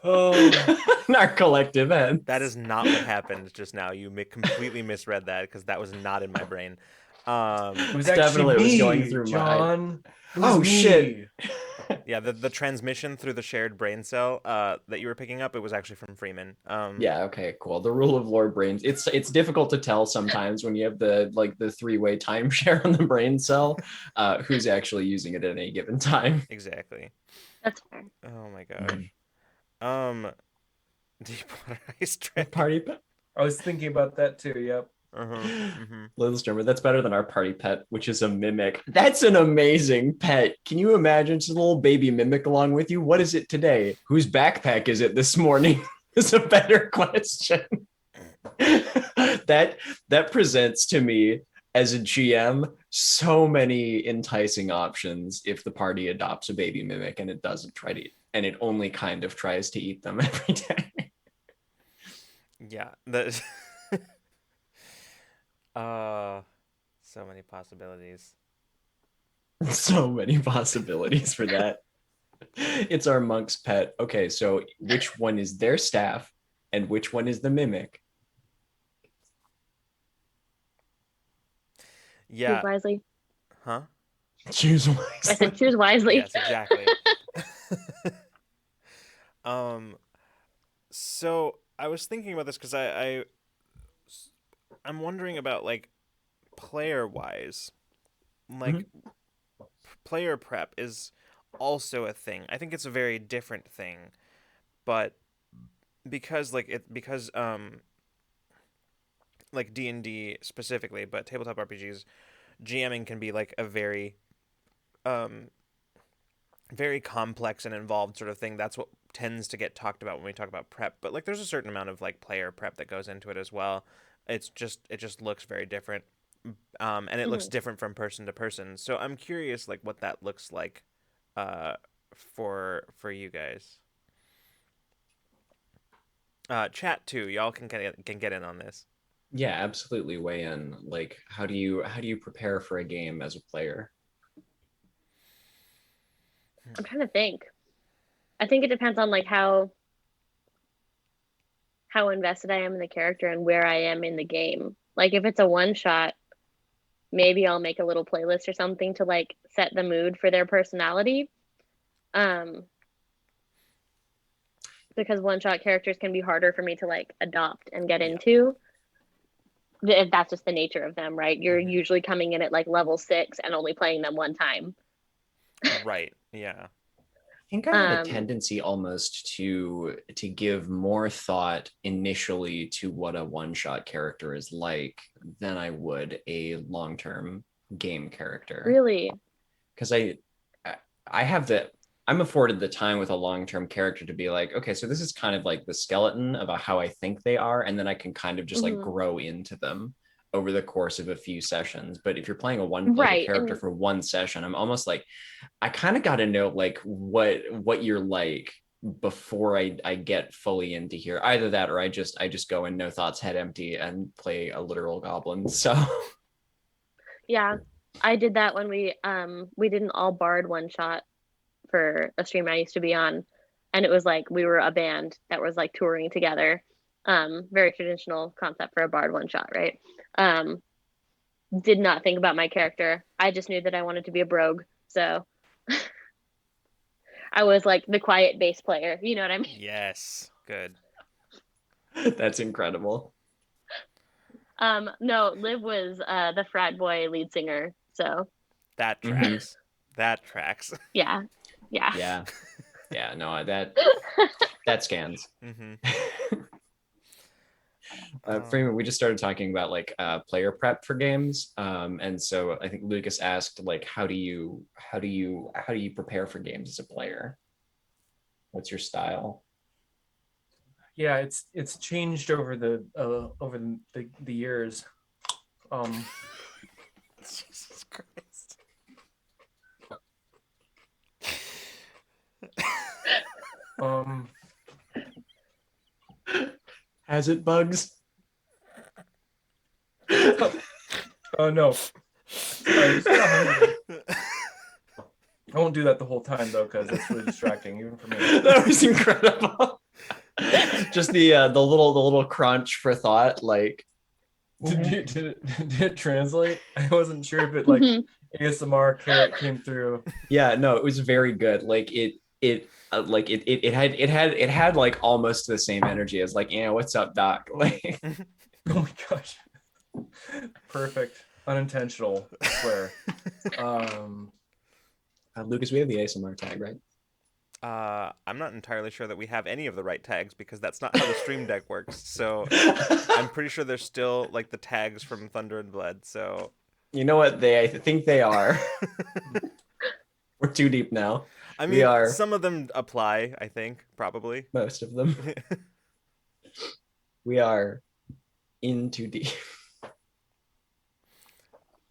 In our collective head. That is not what happened just now. You completely misread that because that was not in my brain. It was Definitely actually me, was going through John. Oh, shit. Yeah, the transmission through the shared brain cell that you were picking up, it was actually from Freeman. Yeah, okay, cool. The rule of lore brains. It's difficult to tell sometimes when you have the three-way timeshare on the brain cell, who's actually using it at any given time. Exactly. That's fair. Oh my gosh. Deepwater Ice Trick. Party pet. I was thinking about that too. Yep. Little Stormer, that's better than our party pet, which is a mimic. That's an amazing pet. Can you imagine just a little baby mimic along with you? What is it today? Whose backpack is it this morning? Is a better question. that presents to me as a GM so many enticing options if the party adopts a baby mimic and it doesn't try to eat, and it only kind of tries to eat them every day. Yeah, that so many possibilities. So many possibilities for that. It's our monk's pet. Okay, so which one is their staff and which one is the mimic? Yeah. Choose wisely. Huh? Choose wisely. I said choose wisely. Yes, exactly. So I was thinking about this because I'm wondering about like player wise, like player prep is also a thing. I think it's a very different thing, but because like D&D specifically, but tabletop RPGs, GMing can be like a very very complex and involved sort of thing. That's what tends to get talked about when we talk about prep. But like there's a certain amount of like player prep that goes into it as well. It just looks very different. And it looks different from person to person. So I'm curious like what that looks like for you guys. Chat too. Y'all can get in on this. Yeah, absolutely. Weigh in. Like, how do you prepare for a game as a player? I'm trying to think. I think it depends on like how invested I am in the character and where I am in the game. Like if it's a one shot, maybe I'll make a little playlist or something to like set the mood for their personality. Because one shot characters can be harder for me to like adopt and get into. That's just the nature of them, right? You're usually coming in at like level 6 and only playing them one time. Right. Yeah. I think I have a tendency almost to give more thought initially to what a one-shot character is like than I would a long-term game character. Really? Because I'm afforded the time with a long-term character to be like, okay, so this is kind of like the skeleton of how I think they are, and then I can kind of just like grow into them over the course of a few sessions. But if you're playing a character for one session, I'm almost like, I kind of got to know like what you're like before I get fully into here. Either that or I just go in no thoughts, head empty, and play a literal goblin. So yeah, I did that when we did an all bard one shot for a stream I used to be on, and it was like we were a band that was like touring together. Very traditional concept for a bard one shot, right? Did not think about my character. I just knew that I wanted to be a brogue, so I was like the quiet bass player. You know what I mean? Yes. Good. that's incredible. No, Liv was the frat boy lead singer, so that tracks. That tracks. Yeah. No, that scans. Freeman, we just started talking about like player prep for games, and so I think Lucas asked like, how do you prepare for games as a player? What's your style? Yeah, it's changed over the years. Jesus Christ. Has it bugs? Oh no. Sorry, I just got hungry. I won't do that the whole time though, because it's really distracting, even for me. That was incredible. Just the little crunch for thought, like. Did it translate? I wasn't sure if it like ASMR carrot came through. Yeah, no, it was very good. Like it had like almost the same energy as like, yeah, what's up, doc? Like, Oh my gosh. Perfect. Unintentional, I swear. Lucas, we have the ASMR tag, right? I'm not entirely sure that we have any of the right tags because that's not how the stream deck works. So I'm pretty sure there's still like the tags from Thunder and Blood. So You know what? I think they are. We're too deep now. I mean, We are some of them apply. I think probably. most of them. We are in too deep.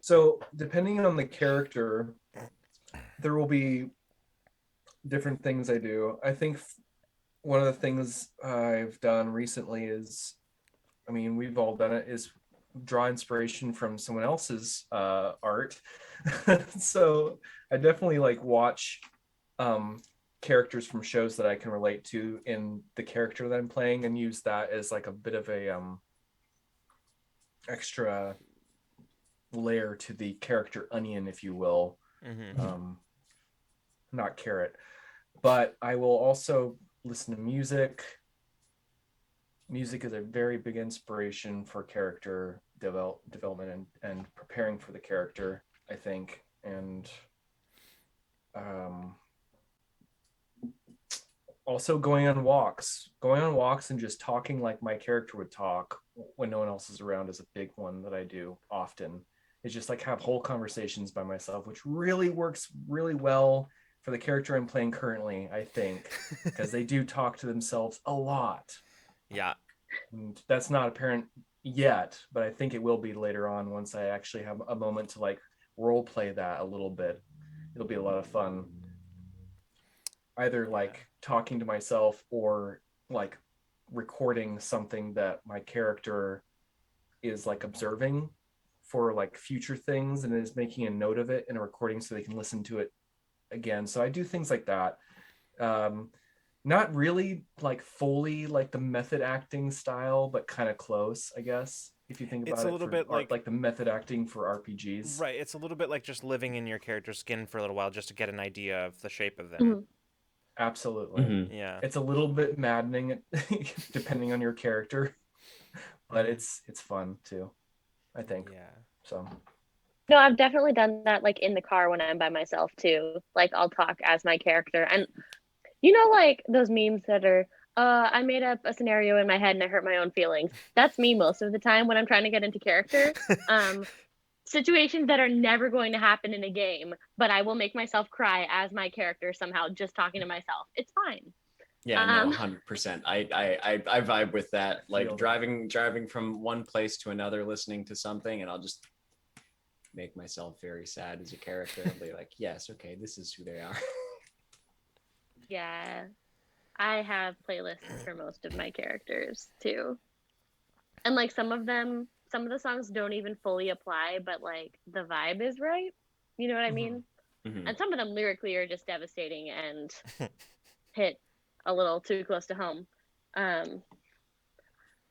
So depending on the character, there will be different things I do. I think one of the things I've done recently is, I mean, we've all done it, is draw inspiration from someone else's art. So I definitely like watch characters from shows that I can relate to in the character that I'm playing and use that as like a bit of a extra layer to the character onion, if you will. Mm-hmm. Not carrot. But I will also listen to music. Music is a very big inspiration for character development and preparing for the character, I think. And also going on walks and just talking like my character would talk when no one else is around is a big one that I do often. It's just like have whole conversations by myself, which really works really well for the character I'm playing currently, I think, because they do talk to themselves a lot. Yeah. And that's not apparent yet, but I think it will be later on once I actually have a moment to like role play that a little bit. It'll be a lot of fun. Either like talking to myself or like recording something that my character is like observing for like future things and is making a note of it in a recording so they can listen to it again. So I do things like that. Not really like fully like the method acting style, but kind of close, I guess, if you think about It's a it, little for bit like the method acting for RPGs. right. It's a little bit like just living in your character's skin for a little while just to get an idea of the shape of them. Mhm. Absolutely. Mhm. Yeah. It's a little bit maddening depending on your character, but it's fun too, I think. Yeah. So No, I've definitely done that like in the car when I'm by myself too. Like I'll talk as my character. And you know, like those memes that are, I made up a scenario in my head and I hurt my own feelings. That's me most of the time when I'm trying to get into character. Um, Situations that are never going to happen in a game, but I will make myself cry as my character somehow just talking to myself. It's fine. Yeah, no, 100%. I vibe with that. Like driving from one place to another, listening to something, and I'll just make myself very sad as a character and be like, yes, okay, this is who they are. Yeah. I have playlists for most of my characters too. And like some of the songs don't even fully apply, but like the vibe is right. You know what I mean? Mhm. And some of them lyrically are just devastating and hit a little too close to home.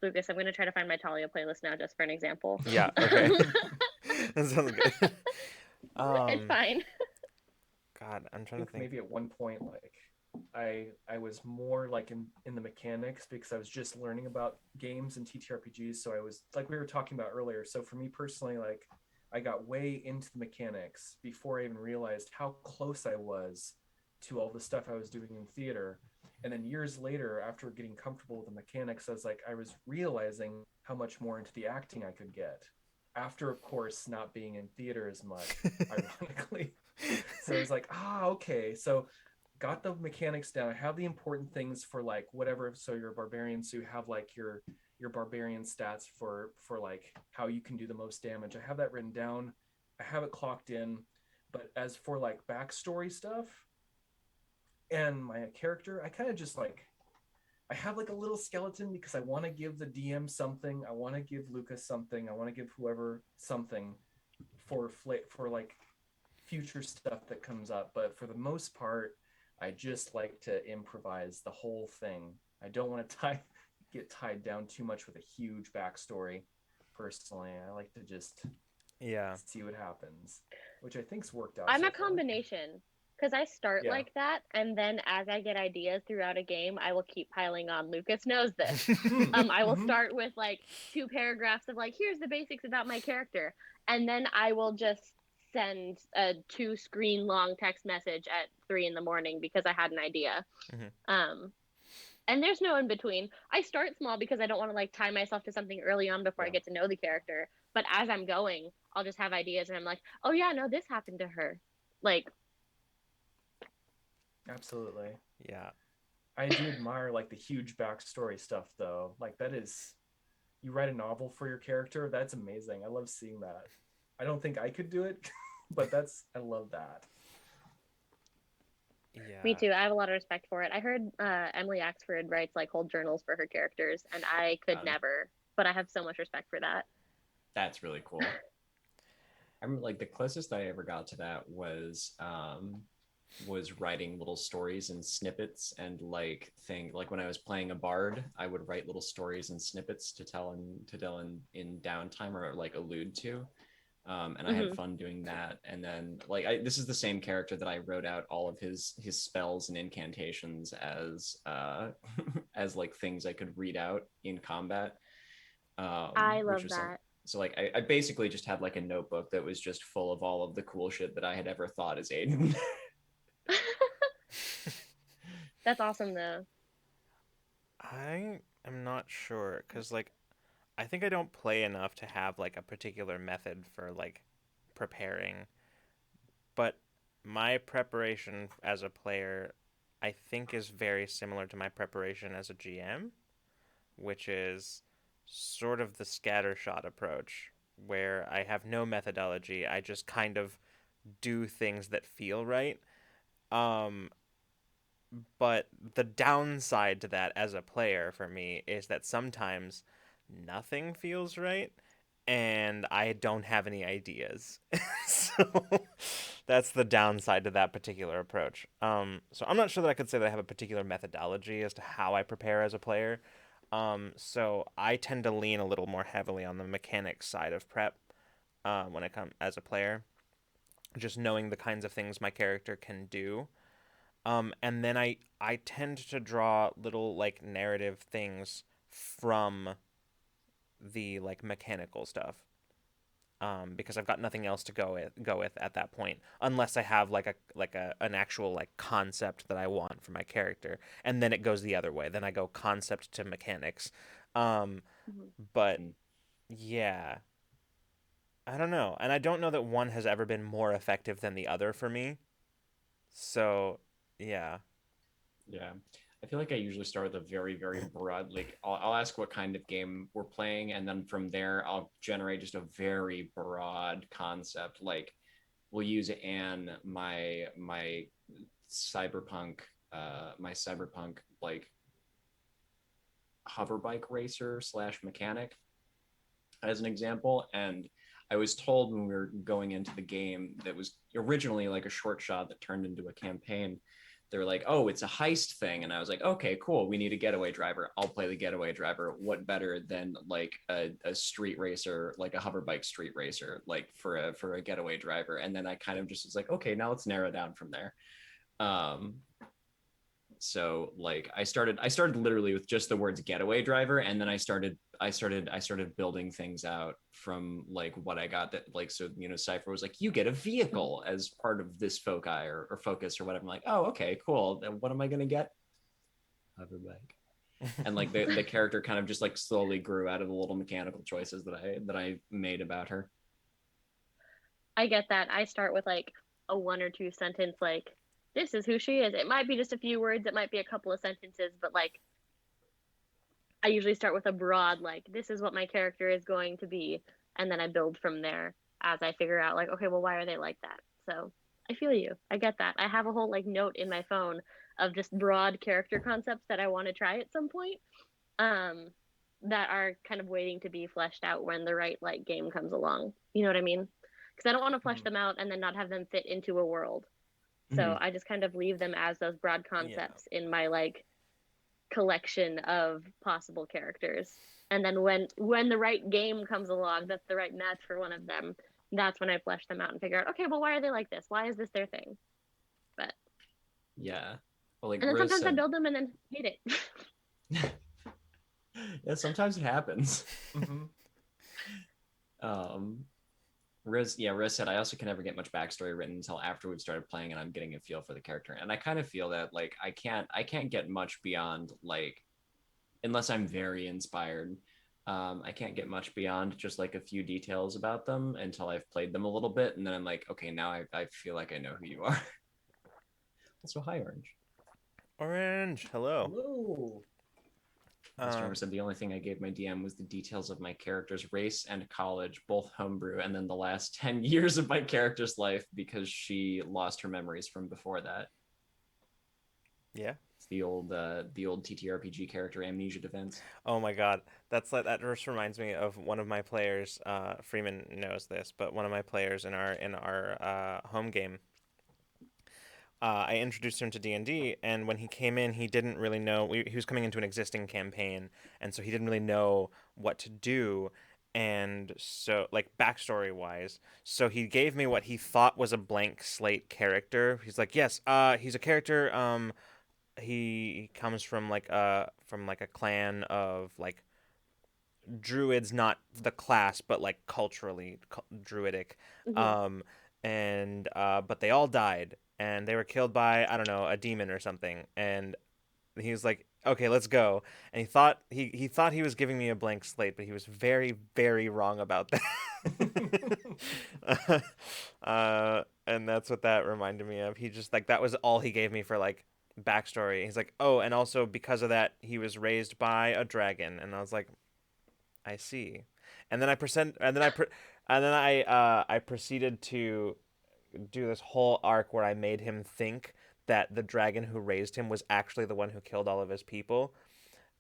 Lucas, I'm going to try to find my Talia playlist now just for an example. Yeah. Okay. That sounds good. It's fine. God, I'm I trying to think think. maybe at one point like I was more like in the mechanics because I was just learning about games and TTRPGs. So I was like we were talking about earlier. So for me personally, like I got way into the mechanics before I even realized how close I was to all the stuff I was doing in theater. And then years later, after getting comfortable with the mechanics, I was realizing how much more into the acting I could get. After, of course, not being in theater as much, ironically. So it was like, okay. So got the mechanics down. I have the important things for like whatever. So you're a barbarian, so you have like your barbarian stats for like how you can do the most damage. I have that written down. I have it clocked in. But as for like backstory stuff and my character, I kind of just like I have like a little skeleton because I want to give the DM something. I want to give Lucas something. I want to give whoever something for like future stuff that comes up. But for the most part, I just like to improvise the whole thing. I don't want to get tied down too much with a huge backstory. Personally, I like to just see what happens, which I think's worked out. I'm so a far. combination because I start Yeah. like that, and then as I get ideas throughout a game, I will keep piling on. Lucas knows this. I will start with like 2 paragraphs of like, here's the basics about my character, and then I will just send a 2-screen long text message at 3 in the morning because I had an idea. And there's no in between. I start small because I don't want to like tie myself to something early on before I get to know the character. But as I'm going, I'll just have ideas and I'm like, oh yeah, no, this happened to her. Like, absolutely. Yeah. I do admire like the huge backstory stuff though. Like that is, you write a novel for your character. That's amazing. I love seeing that. I don't think I could do it, but I love that. Yeah. Me too. I have a lot of respect for it. I heard Emily Axford writes like whole journals for her characters, and I could never. But I have so much respect for that. That's really cool. I remember like the closest I ever got to that was writing little stories and snippets and like when I was playing a bard, I would write little stories and snippets to tell in downtime or like allude to. And I had fun doing that. And then like this is the same character that I wrote out all of his spells and incantations as as like things I could read out in combat. I love that. So like I basically just had like a notebook that was just full of all of the cool shit that I had ever thought as Aiden. That's awesome though. I am not sure because like I think I don't play enough to have like a particular method for like preparing, but my preparation as a player I think is very similar to my preparation as a GM, which is sort of the scattershot approach where I have no methodology. I just kind of do things that feel right. Um, but the downside to that as a player for me is that sometimes nothing feels right and I don't have any ideas. So that's the downside to that particular approach. So I'm not sure that I could say that I have a particular methodology as to how I prepare as a player. So I tend to lean a little more heavily on the mechanics side of prep when it comes as a player, just knowing the kinds of things my character can do. And then I tend to draw little like narrative things from the like mechanical stuff. Because I've got nothing else to go with at that point, unless I have like an actual like concept that I want for my character, and then it goes the other way. Then I go concept to mechanics. But yeah, I don't know, and I don't know that one has ever been more effective than the other for me. So yeah. Yeah. I feel like I usually start with a very, very broad, like I'll ask what kind of game we're playing. And then from there, I'll generate just a very broad concept. Like we'll use my cyberpunk, like hover bike racer / mechanic as an example. And I was told when we were going into the game that was originally like a short shot that turned into a campaign, they're like, oh, it's a heist thing. And I was like, okay, cool. We need a getaway driver. I'll play the getaway driver. What better than like a street racer, like a hover bike street racer, like for a getaway driver. And then I kind of just was like, okay, now let's narrow down from there. So like I started literally with just the words getaway driver, and then I started building things out from like what I got. That like, so Cypher was like, you get a vehicle as part of this foci or focus or whatever. I'm like, oh, okay, cool. Then what am I gonna get? Hover bike. And like the character kind of just like slowly grew out of the little mechanical choices that I made about her. I get that. I start with like a 1 or 2 sentence like, this is who she is. It might be just a few words, it might be a couple of sentences, but like I usually start with a broad like, this is what my character is going to be, and then I build from there. as I figure out like, okay, well, why are they like that? So I feel you. I get that. I have a whole like note in my phone of just broad character concepts that I want to try at some point. Um, that are kind of waiting to be fleshed out when the right like game comes along. You know what I mean? Because I don't want to flesh Mhm. them out and then not have them fit into a world. So Mhm. I just kind of leave them as those broad Yeah. concepts in my like collection of possible characters. And then when the right game comes along, that's the right match for one of them. That's when I flesh them out and figure out, okay, well, why are they like this? Why is this their thing? But Yeah. Well, like and then Rose sometimes I said, build them and then hate it. yeah, sometimes it happens. Mm-hmm. Um, Riz said I also can never get much backstory written until after we've started playing and I'm getting a feel for the character. And I kind of feel that like I can't get much beyond like unless I'm very inspired. I can't get much beyond just like a few details about them until I've played them a little bit, and then I'm like, okay, now I feel like I know who you are. Also, hi, Orange. Orange, hello. Hello. Stormer Um, said the only thing I gave my DM was the details of my character's race and college, both homebrew, and then the last 10 years of my character's life because she lost her memories from before that. yeah. It's the old TTRPG character amnesia defense. Oh my God, that's like that just reminds me of one of my players. Freeman knows this, but one of my players in our home game. I introduced him to D&D, and when he came in, he didn't really know. He was coming into an existing campaign, and so he didn't really know what to do. And so, like backstory wise, so he gave me what he thought was a blank slate character. He's like, "Yes, he's a character. He comes from like a clan of like druids, not the class, but like culturally druidic. Mhm. Um, and but they all died, and they were killed by I don't know a demon or something. And he was like, "Okay, let's go." And he thought he was giving me a blank slate, but he was very very wrong about that. And that's what that reminded me of. He just like that was all he gave me for like backstory. He's like, "Oh, and also because of that, he was raised by a dragon." And I was like, I see. And then I present, and then I proceeded to do this whole arc where I made him think that the dragon who raised him was actually the one who killed all of his people.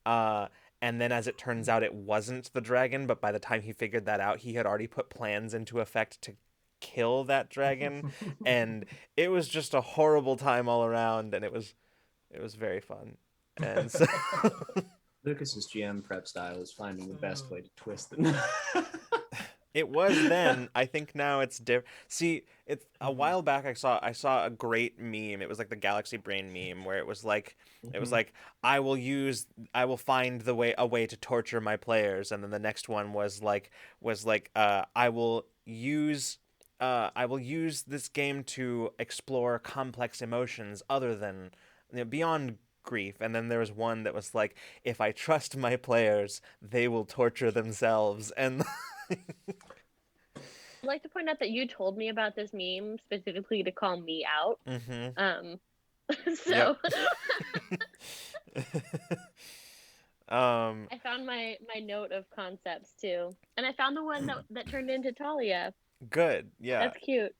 Uh, and then as it turns out, it wasn't the dragon. But by the time he figured that out, he had already put plans into effect to kill that dragon, and it was just a horrible time all around. And it was very fun. And so Lucas's GM prep style is finding the best way to twist them. it was then. I think now it's different. See, it's a Mhm. while back. I saw a great meme. It was like the Galaxy Brain meme, where it was Mhm. like I will find the way a way to torture my players, and then the next one was like I will use this game to explore complex emotions other than beyond grief. And then there was one that was like, if I trust my players, they will torture themselves. And I'd like to point out that you told me about this meme specifically to call me out. hmm Um, Yep. so um, I found my note of concepts too, and I found the one that turned into Talia. good. Yeah. That's cute.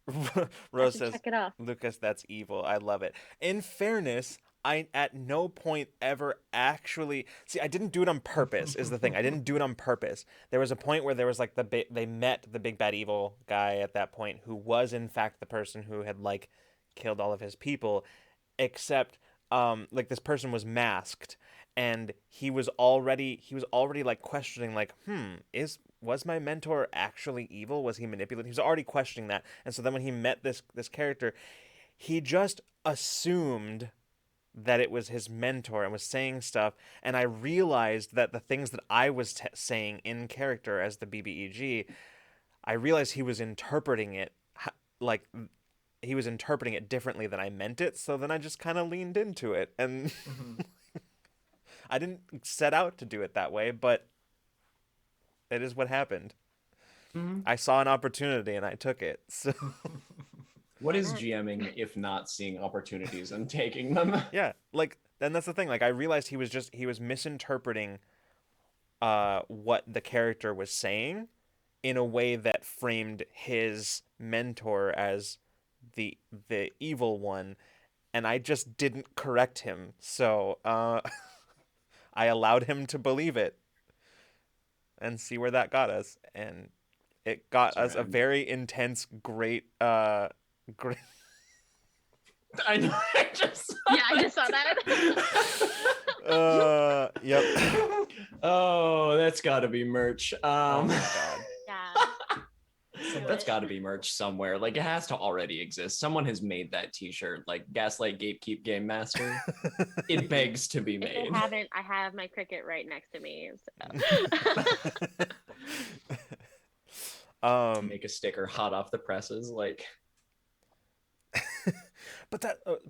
I Rose should says, check it off. Lucas, that's evil. I love it. In fairness, I at no point ever actually see. I didn't do it on purpose. Is the thing. I didn't do it on purpose. There was a point where there was like they met the big bad evil guy at that point, who was in fact the person who had like killed all of his people, except like this person was masked, and he was already like questioning like, is was my mentor actually evil? Was he manipulating? He was already questioning that. And so then when he met this character, he just assumed that it was his mentor and was saying stuff. And I realized that the things that I was saying in character as the BBEG, I realized he was interpreting it like he was interpreting it differently than I meant it. So then I just kind of leaned into it, and Mhm. I didn't set out to do it that way, but it is what happened. Mhm. I saw an opportunity and I took it. So What Why is not? GMing if not seeing opportunities and taking them? yeah, like then that's the thing. Like I realized he was misinterpreting what the character was saying, in a way that framed his mentor as the evil one, and I just didn't correct him. So I allowed him to believe it and see where that got us. And it got Sorry, us a very intense, great, great. I know. I just Yeah, I just saw that. Yep. Oh, that's got to be merch. Oh my god. Yeah. That's got to be merch somewhere. Like it has to already exist. Someone has made that T-shirt. Like Gaslight Gatekeep Game Master. It begs to be If they made. haven't, I have my Cricut right next to me. So. Make a sticker hot off the presses. Like, but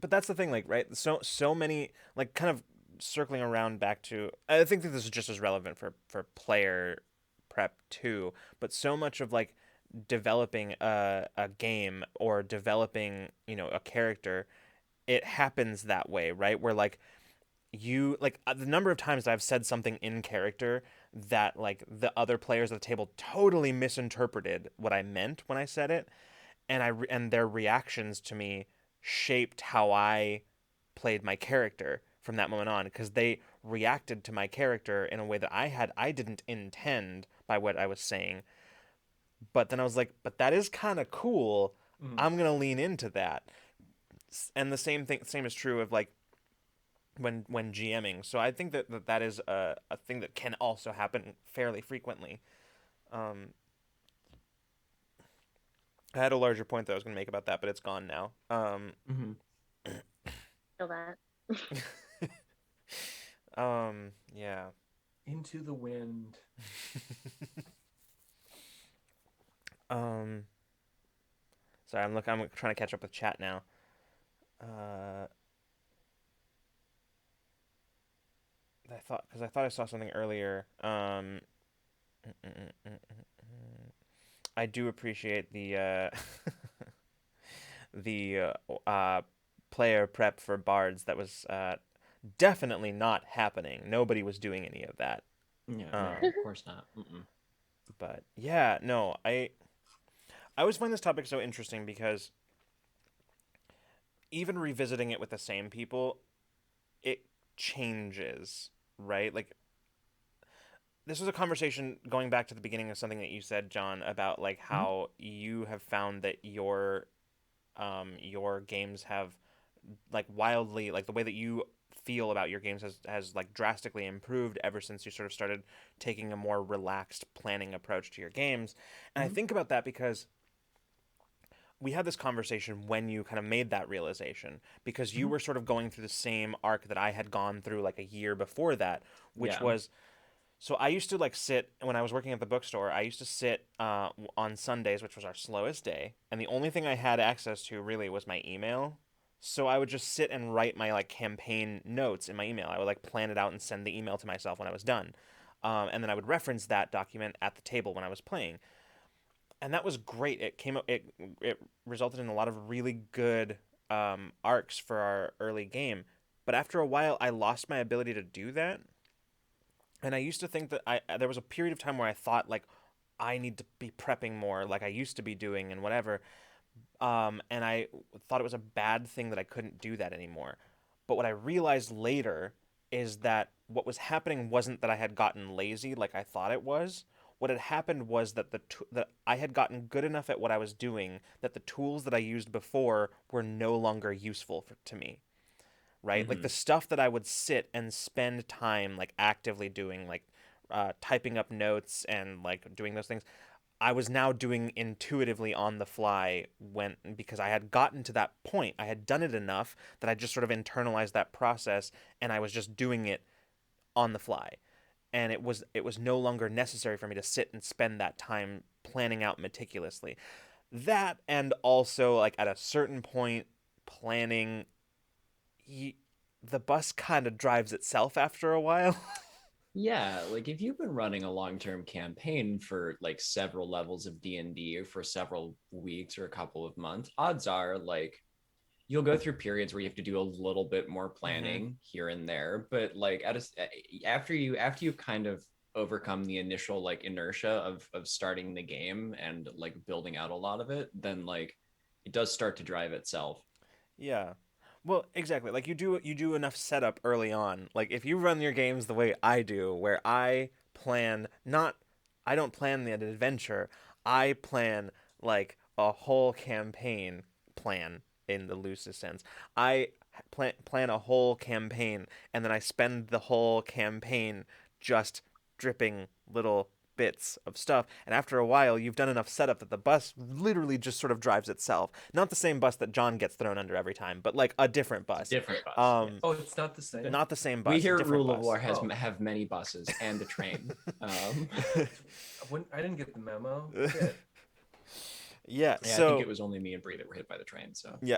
that's the thing, like, right? So many, like, kind of circling around back to. I think that this is just as relevant for player prep too. But so much of like developing a game or developing a character, it happens that way, right? Where like you like the number of times I've said something in character that like the other players at the table totally misinterpreted what I meant when I said it, and and their reactions to me shaped how I played my character from that moment on, because they reacted to my character in a way that I didn't intend by what I was saying. But then I was like, but that is kind of cool. I'm gonna lean into that. And the same is true of like when GMing. So I think that is a thing that can also happen fairly frequently. Um, I had a larger point that I was going to make about that, but it's gone now. Feel that. Yeah. Into the wind. Sorry, I'm trying to catch up with chat now. I thought I saw something earlier. I do appreciate the the player prep for bards. That was definitely not happening. Nobody was doing any of that. yeah, no, of course not. But yeah, no, I always find this topic so interesting because even revisiting it with the same people, it changes, right? Like this was a conversation going back to the beginning of something that you said, John, about like how you have found that your games have like wildly, like the way that you feel about your games has like drastically improved ever since you sort of started taking a more relaxed planning approach to your games. And I think about that because we had this conversation when you kind of made that realization, because you were sort of going through the same arc that I had gone through like a year before that, which was, so I used to like sit when I was working at the bookstore. I used to sit on Sundays, which was our slowest day, and the only thing I had access to really was my email. So I would just sit and write my like campaign notes in my email. I would like plan it out and send the email to myself when I was done, and then I would reference that document at the table when I was playing, and that was great. It resulted in a lot of really good arcs for our early game. But after a while, I lost my ability to do that, and I used to think that there was a period of time where I thought like I need to be prepping more, like I used to be doing, and whatever. And I thought it was a bad thing that I couldn't do that anymore. But what I realized later is that what was happening wasn't that I had gotten lazy like I thought it was. What had happened was that that I had gotten good enough at what I was doing that the tools that I used before were no longer useful to me. Right? Like the stuff that I would sit and spend time like actively doing, like typing up notes and like doing those things, I was now doing intuitively on the fly, because I had gotten to that point. I had done it enough that I just sort of internalized that process, and I was just doing it on the fly. And it was no longer necessary for me to sit and spend that time planning out meticulously. That, and also like at a certain point planning, the bus kind of drives itself after a while. Yeah, like if you've been running a long-term campaign for like several levels of D&D or for several weeks or a couple of months, odds are like you'll go through periods where you have to do a little bit more planning here and there, but like after you kind of overcome the initial like inertia of starting the game and like building out a lot of it, then like it does start to drive itself. Yeah. Well, exactly. Like you do enough setup early on. Like if you run your games the way I do, where I don't plan the adventure. I plan like a whole campaign plan in the loosest sense. I plan a whole campaign and then I spend the whole campaign just dripping little bits of stuff, and after a while you've done enough setup that the bus literally just sort of drives itself. Not the same bus that John gets thrown under every time, but like a different It's a bus. different bus. Yeah. um Oh, it's not the same. not the same We bus, a here at different Rule of bus. War has Oh. have many buses and a train. I didn't get the memo. Shit. Yeah, Yeah, so I think it was only me and Bree that were hit by the train. So yeah.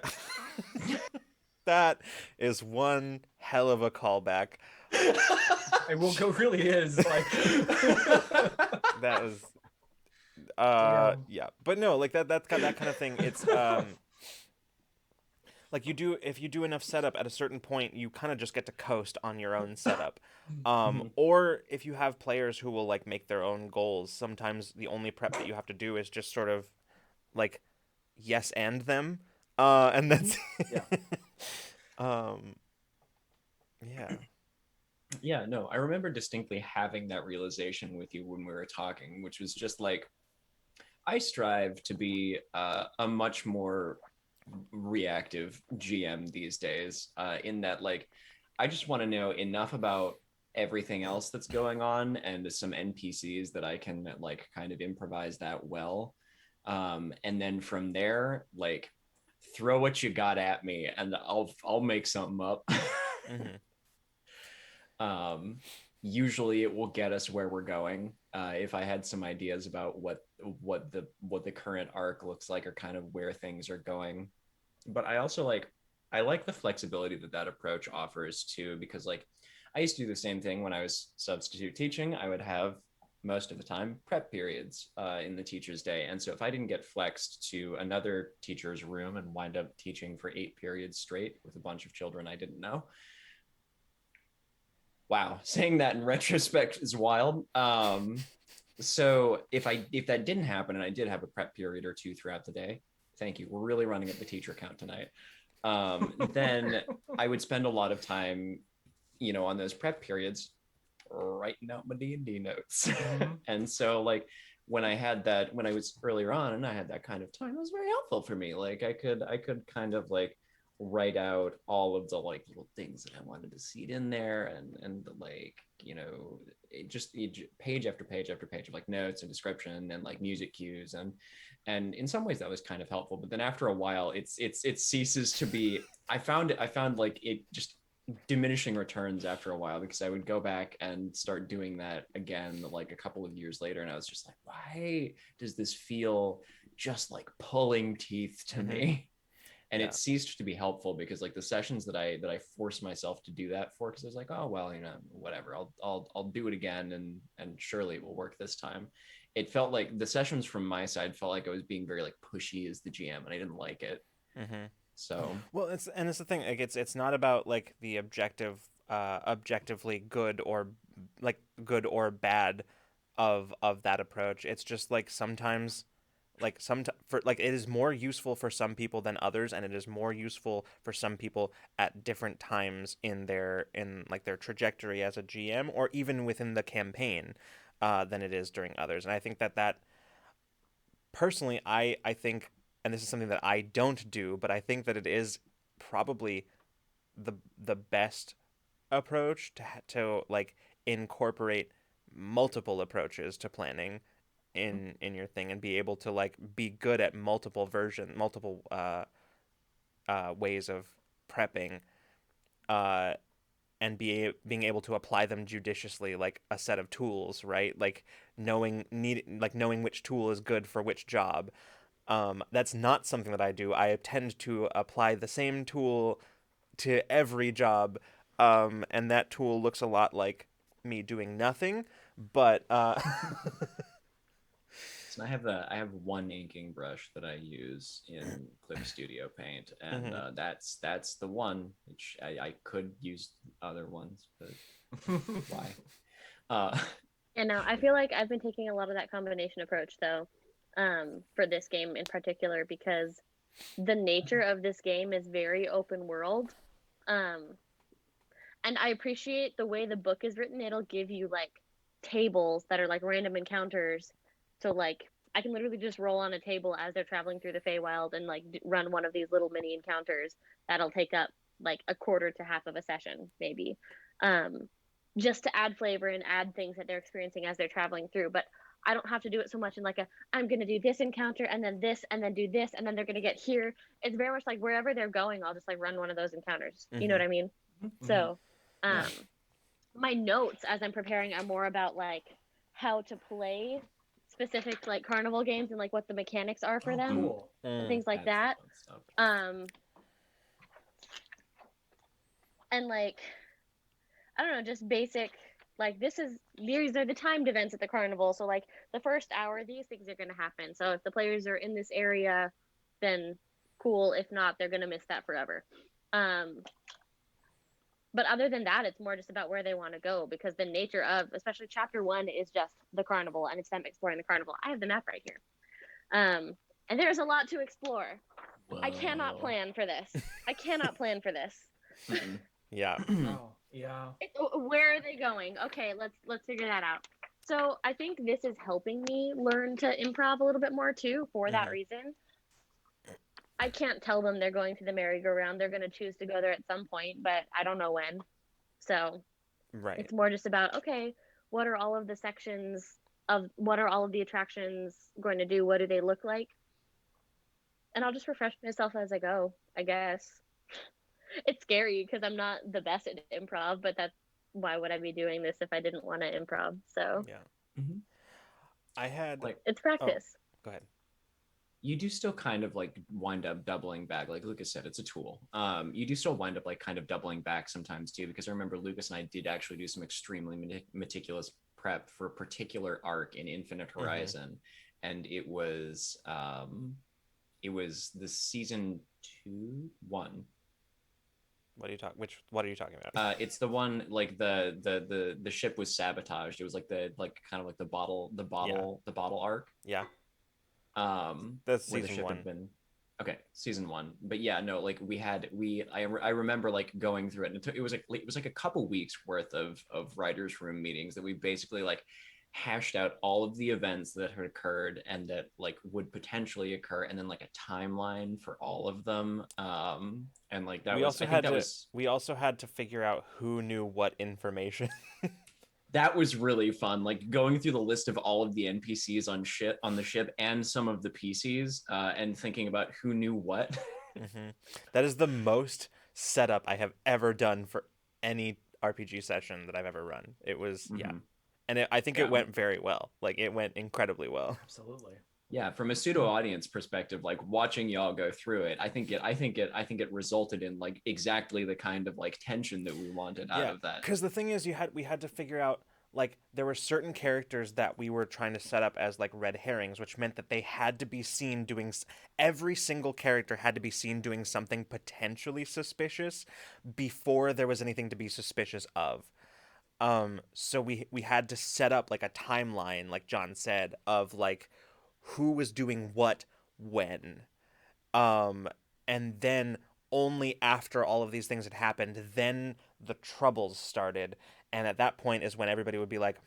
That is one hell of a callback. It really is like That was Damn. yeah, but no, like that kind of thing. It's like if you do enough setup at a certain point, you kind of just get to coast on your own setup. Mhm. Or if you have players who will like make their own goals, sometimes the only prep that you have to do is just sort of like yes and them, and that's Yeah. um yeah. Yeah, no, I remember distinctly having that realization with you when we were talking, which was just like I strive to be a much more reactive GM these days. In that, like, I just want to know enough about everything else that's going on and some NPCs that I can like kind of improvise that well. And then from there, like, throw what you got at me, and I'll make something up. Hmm. um, Usually it will get us where we're going. If I had some ideas about what the current arc looks like or kind of where things are going, but I like the flexibility that that approach offers too, because like I used to do the same thing when I was substitute teaching. I would have most of the time prep periods in the teacher's day, and so if I didn't get flexed to another teacher's room and wind up teaching for 8 periods straight with a bunch of children I didn't know, wow, saying that in retrospect is wild. So if that didn't happen and I did have a prep period or two throughout the day, thank you. We're really running up the teacher count tonight. Then I would spend a lot of time, on those prep periods writing out my D&D notes. Mhm. And so like when I was earlier on and I had that kind of time, it was very helpful for me. Like I could kind of like write out all of the like little things that I wanted to seed in there, and like page after page after page of like notes and description and like music cues, and in some ways that was kind of helpful. But then after a while, it ceases to be. I found like it just diminishing returns after a while, because I would go back and start doing that again like a couple of years later, and I was just like, why does this feel just like pulling teeth to Hmm. me? And Yeah. it ceased to be helpful, because like the sessions that I forced myself to do that for, because I was like, oh well, whatever, I'll do it again, and surely it will work this time. It felt like the sessions from my side felt like I was being very like pushy as the GM, and I didn't like it. Hmm. So Well, it's the thing. Like it's not about like the objectively good or bad of that approach. It's just like sometimes for like it is more useful for some people than others, and it is more useful for some people at different times in like their trajectory as a GM or even within the campaign, than it is during others. And I think that personally, I think, and this is something that I don't do, but I think that it is probably the best approach to like incorporate multiple approaches to planning in your thing, and be able to like be good at multiple ways of prepping, uh and being able to apply them judiciously, like a set of tools, right? Like knowing which tool is good for which job. That's not something that I do. I tend to apply the same tool to every job, and that tool looks a lot like me doing nothing. But So I have one inking brush that I use in Clip Studio Paint, and mhm. that's the one. Which I could use other ones, but why? Uh, And now I feel like I've been taking a lot of that combination approach though, for this game in particular because the nature of this game is very open world. Um, and I appreciate the way the book is written. It'll give you like tables that are like random encounters. So like I can literally just roll on a table as they're traveling through the Feywild and like run one of these little mini encounters that'll take up like a quarter to half of a session maybe. Um, just to add flavor and add things that they're experiencing as they're traveling through. But I don't have to do it so much in like a I'm gonna do this encounter and then this and then do this and then they're gonna get here. It's very much like wherever they're going, I'll just like run one of those encounters. You know what I mean? So Yeah. my notes as I'm preparing are more about like how to play specific like carnival games and like what the mechanics are for them, Cool. things like That's the that. fun stuff. And like I don't know, just basic like these are the timed events at the carnival. So like the first hour, these things are gonna happen. So if the players are in this area, then cool. If not, they're gonna miss that forever. Um, but other than that, it's more just about where they want to go because the nature of, especially chapter 1, is just the carnival and it's them exploring the carnival. I have the map right here. And there's a lot to explore. Whoa. I cannot plan for this. I cannot plan for this. Yeah. Oh, yeah. Where are they going? Okay, let's figure that out. So I think this is helping me learn to improv a little bit more too for that reason. I can't tell them they're going to the merry-go-round. They're going to choose to go there at some point, but I don't know when. So Right. it's more just about, okay, what are all of the sections of what are all of the attractions going to do? What do they look like? And I'll just refresh myself as I go, I guess. It's scary because I'm not the best at improv, but that's why would I be doing this if I didn't want to improv? So Yeah. I had Like, it's practice. go ahead. you do still kind of like wind up doubling back. Like Lucas said, it's a tool. You do still wind up like kind of doubling back sometimes too, because I remember Lucas and I did actually do some extremely meticulous prep for a particular arc in Infinite Horizon, and it was the season 1. What are you talking about? It's the one like the ship was sabotaged. It was like the like kind of like the bottle arc. Yeah. Where That's the season ship 1. had been. Okay, season 1. But yeah, no, like I remember like going through it, and it was like a couple weeks worth of writers' room meetings that we basically like hashed out all of the events that had occurred and that like would potentially occur, and then like a timeline for all of them. And like that was, I think that was we also had to figure out who knew what information. that was really fun, like going through the list of all of the npcs on the ship and some of the pcs, and thinking about who knew what. That is the most setup I have ever done for any RPG session that I've ever run. It was and I think it went very well. Like it went incredibly well. Absolutely. Yeah, from a pseudo audience perspective, like watching y'all go through it, I think it resulted in like exactly the kind of like tension that we wanted out of that. Because the thing is, we had to figure out like there were certain characters that we were trying to set up as like red herrings, which meant that they had to be seen doing every single character had to be seen doing something potentially suspicious before there was anything to be suspicious of. So we had to set up like a timeline, like John said, of like who was doing what when. And then only after all of these things had happened, then the troubles started. And at that point is when everybody would be like,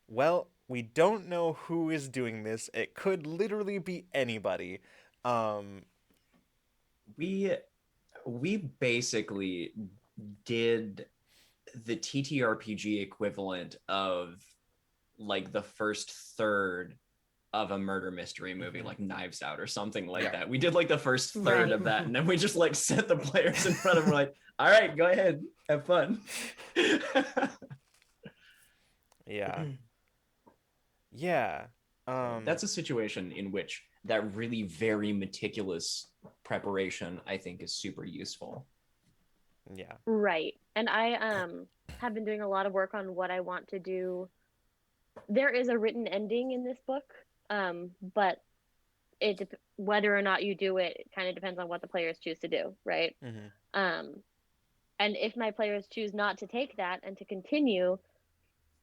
well, we don't know who is doing this. It could literally be anybody. We basically did the TTRPG equivalent of like the first third of a murder mystery movie, like Knives Out or something like that. We did like the first third of that, and then we just like set the players in front of them, like, all right, go ahead, have fun. Yeah. Yeah. That's a situation in which that really very meticulous preparation, I think, is super useful. Yeah. Right. And I have been doing a lot of work on what I want to do. There is a written ending in this book, but whether or not you do it, it kind of depends on what the players choose to do, right? And if my players choose not to take that and to continue,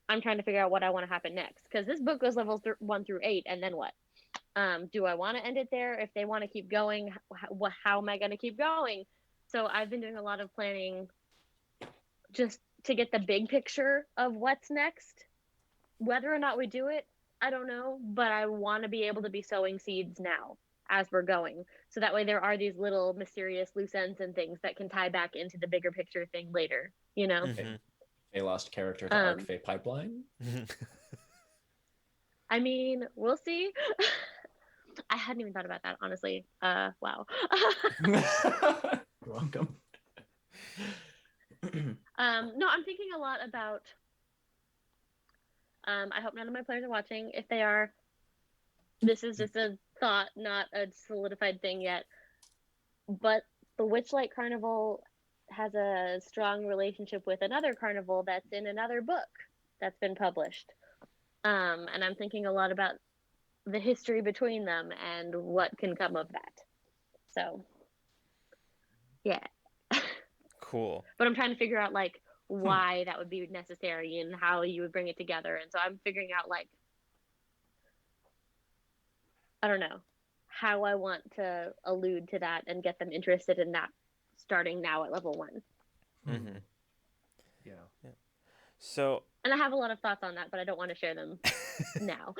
I'm trying to figure out what I want to happen next, because this book goes levels 1 through 8, and then what? Do I want to end it there? If they want to keep going, how am I going to keep going? So I've been doing a lot of planning just to get the big picture of what's next. Whether or not we do it, I don't know, but I want to be able to be sowing seeds now as we're going. So that way there are these little mysterious loose ends and things that can tie back into the bigger picture thing later, you know? Mm-hmm. A lost character to Arc Fae Pipeline. I mean, we'll see. I hadn't even thought about that, honestly. Wow. You're welcome. No, I'm thinking a lot about. I hope none of my players are watching. If they are, this is just a thought, not a solidified thing yet. But the Witchlight Carnival has a strong relationship with another carnival that's in another book that's been published. And I'm thinking a lot about the history between them and what can come of that. So, yeah. Cool. But I'm trying to figure out like why that would be necessary and how you would bring it together. And so I'm figuring out like, I don't know, how I want to allude to that and get them interested in that starting now at level 1. Mm-hmm. Yeah. So. And I have a lot of thoughts on that, but I don't want to share them now.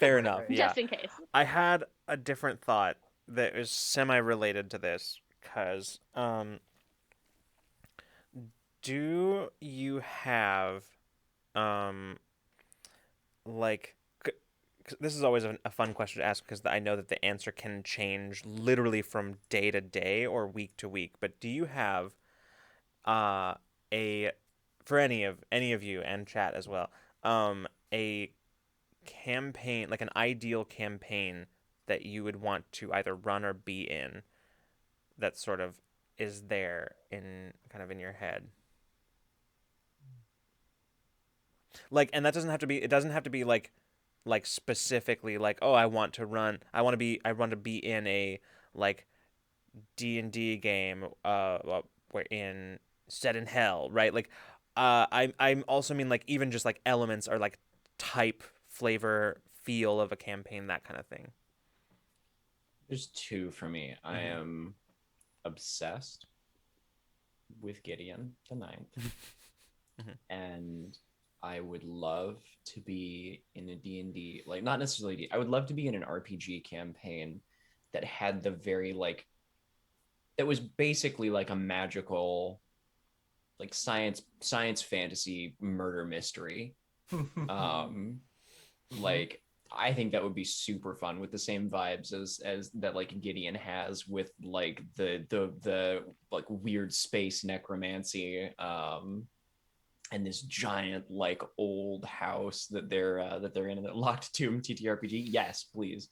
Fair enough. Yeah. Just in case. I had a different thought that was semi-related to this, because do you have like this is always a fun question to ask, because I know that the answer can change literally from day to day or week to week, but do you have a for any of you and chat as well, a campaign, like an ideal campaign that you would want to either run or be in, that sort of is there in kind of in your head? Like, and that doesn't have to be, it doesn't have to be like specifically like, oh, I want to be in a like D&D game where in set in hell, right? Like I'm also mean like even just like elements or like type, flavor, feel of a campaign, that kind of thing. There's 2 for me. I am obsessed with Gideon the Ninth, and I would love to be in a D&D, like not necessarily I would love to be in an RPG campaign that had the very like, that was basically like a magical, like science fantasy murder mystery. Like I think that would be super fun with the same vibes as that like Gideon has with like the like weird space necromancy, and this giant like old house that they're in, that locked tomb TTRPG. Yes, please.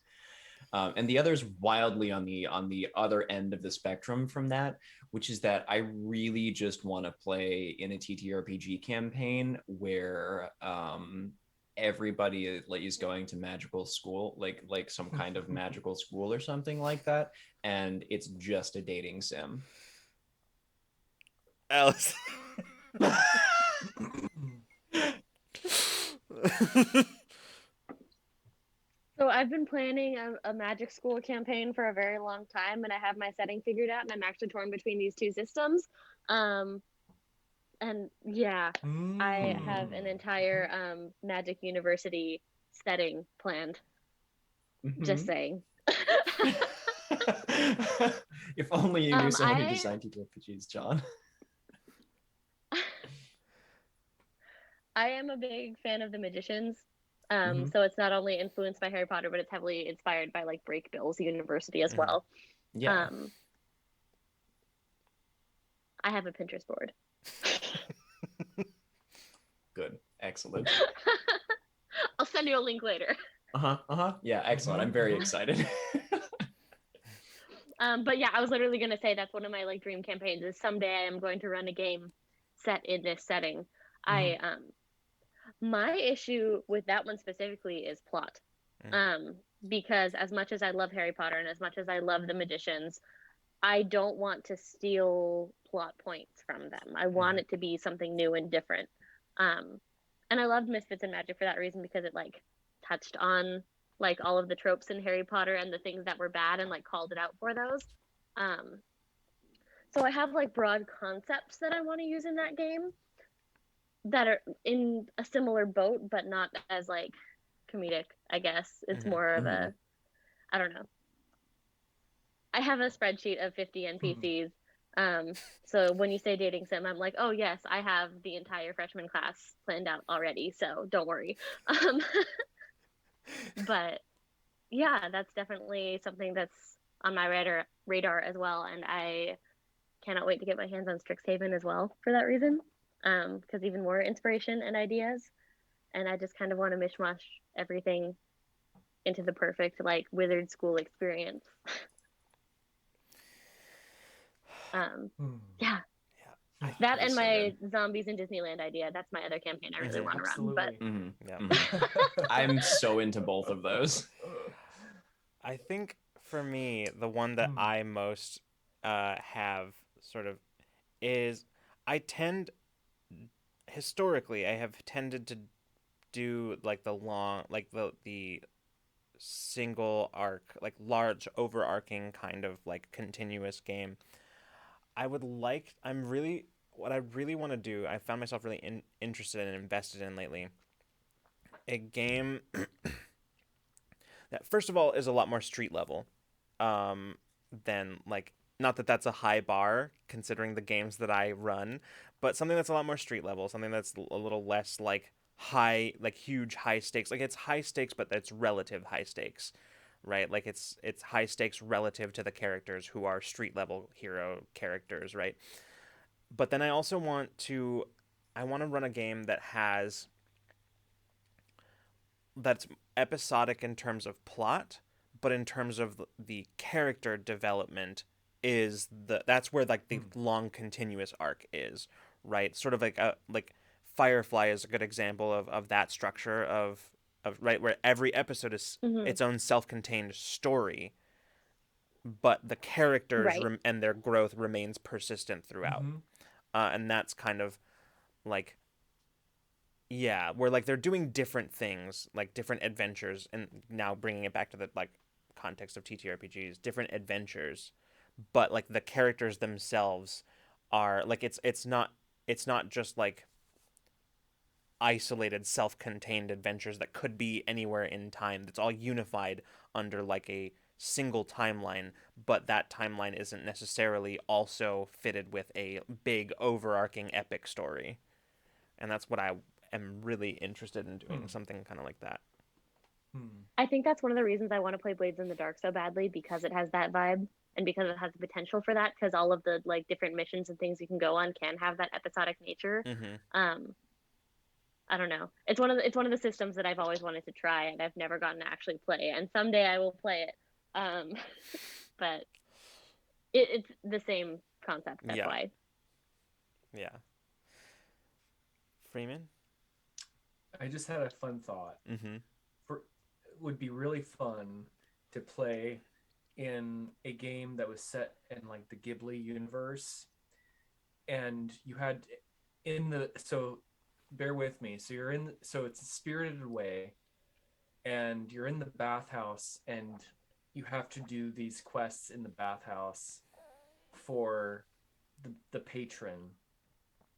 And the other is wildly on the other end of the spectrum from that, which is that I really just want to play in a TTRPG campaign where everybody like is going to magical school, like some kind of magical school or something like that, and it's just a dating sim. Alice. So I've been planning a magic school campaign for a very long time, and I have my setting figured out, and I'm actually torn between these 2 systems. And yeah, I have an entire magic university setting planned. Just saying. If only you knew someone who designed TTRPGs, John. I am a big fan of the Magicians. So it's not only influenced by Harry Potter, but it's heavily inspired by like Break Bill's University as well. Yeah. I have a Pinterest board. Good. Excellent. I'll send you a link later. Yeah, excellent. I'm very excited. But yeah, I was literally going to say that's one of my like dream campaigns, is someday I am going to run a game set in this setting. My issue with that one specifically is plot. Because as much as I love Harry Potter and as much as I love the Magicians, I don't want to steal plot points from them. I want it to be something new and different. And And I loved Misfits and Magic for that reason, because it like touched on like all of the tropes in Harry Potter and the things that were bad, and like called it out for those. Um, so I have like broad concepts that I want to use in that game that are in a similar boat, but not as like comedic, I guess. It's more of a, I don't know. I have a spreadsheet of 50 NPCs. So when you say dating sim, I'm like, oh yes, I have the entire freshman class planned out already, so don't worry. Um, but yeah, that's definitely something that's on my radar as well, and I cannot wait to get my hands on Strixhaven as well for that reason. Because even more inspiration and ideas, and I just kind of want to mishmash everything into the perfect like wizard school experience. Yeah, Yeah. that That's and so my good. zombies in Disneyland idea. That's my other campaign I really want to run. But Absolutely. Yeah. I'm so into both of those. I think for me, the one that I most have sort of is I tend historically I have tended to do like the long like the single arc like large overarching kind of like continuous game. I'm really what I really want to do. I found myself really interested and invested in lately. A game that first of all is a lot more street level than like not that that's a high bar considering the games that I run, but something that's a lot more street level, something that's a little less like high, like huge high stakes. Like it's high stakes, but that's relative high stakes, right? Like it's high stakes relative to the characters who are street level hero characters, right? But then I want to run a game that's episodic in terms of plot, but in terms of the character development that's where like the long continuous arc is, right? Sort of like Firefly is a good example of that structure of right where every episode is its own self-contained story, but the characters right, and their growth remains persistent throughout. And that's kind of like yeah, where like they're doing different things, like different adventures, and now bringing it back to the like context of TTRPGs, different adventures, but like the characters themselves are like it's not just like isolated self-contained adventures that could be anywhere in time. It's all unified under like a single timeline, but that timeline isn't necessarily also fitted with a big overarching epic story. And that's what I am really interested in doing, something kind of like that. I think that's one of the reasons I want to play Blades in the Dark so badly, because it has that vibe and because it has the potential for that, because all of the like different missions and things you can go on can have that episodic nature. Um, I don't know. It's one of the systems that I've always wanted to try, and I've never gotten to actually play. And someday I will play it. Um, but it's the same concept. That's Yeah, why. yeah. Freeman? I just had a fun thought. Mm-hmm. It would be really fun to play in a game that was set in like the Ghibli universe, and you had so bear with me. So it's Spirited Away, and you're in the bathhouse, and you have to do these quests in the bathhouse for the patron,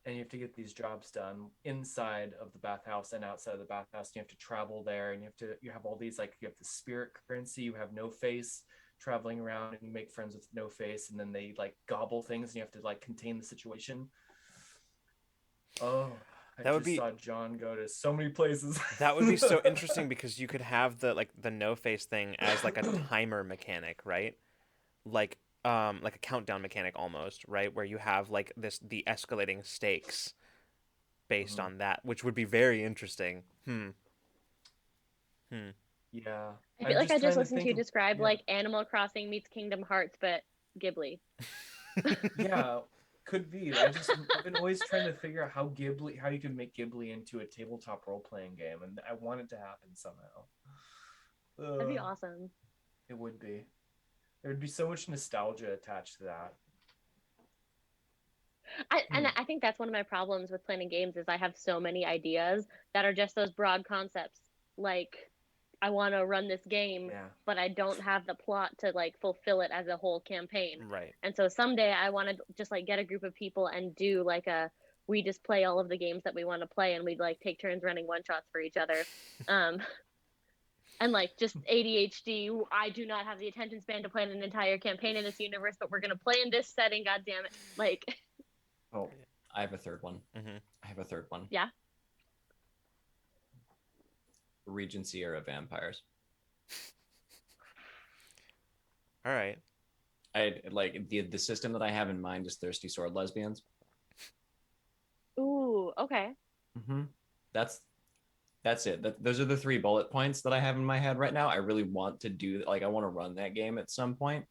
and you have to get these jobs done inside of the bathhouse and outside of the bathhouse. You have to travel there, and you have all these like you have the spirit currency, you have No Face traveling around, and you make friends with No Face, and then they like gobble things, and you have to like contain the situation. Oh, I That would just be saw John go to so many places. that would be so interesting because you could have the no face thing as like a timer mechanic, right? Like a countdown mechanic almost, right? Where you have like the escalating stakes based on that, which would be very interesting. Yeah, I feel I'm like I just just trying to listened to think you of describe yeah, like Animal Crossing meets Kingdom Hearts, but Ghibli. yeah, could be. I've been always trying to figure out how you can make Ghibli into a tabletop role playing game, and I want it to happen somehow. That'd be Uh, awesome. it would be. There would be so much nostalgia attached to that. And I think that's one of my problems with planning games is I have so many ideas that are just those broad concepts. Like, I want to run this game, Yeah. but I don't have the plot to like fulfill it as a whole campaign. Right. And so someday I want to just like get a group of people and do like we just play all of the games that we want to play, and we'd like take turns running one shots for each other. And like just ADHD, I do not have the attention span to plan an entire campaign in this universe, but we're gonna play in this setting. God damn it! Like, Oh, I have a third one. Mm-hmm. I have a third one. yeah. Regency era vampires. All right. I like the system that I have in mind is thirsty sword lesbians. Ooh, okay. Mm-hmm. That's it. Those are the 3 bullet points that I have in my head right now. I really want to do I want to run that game at some point.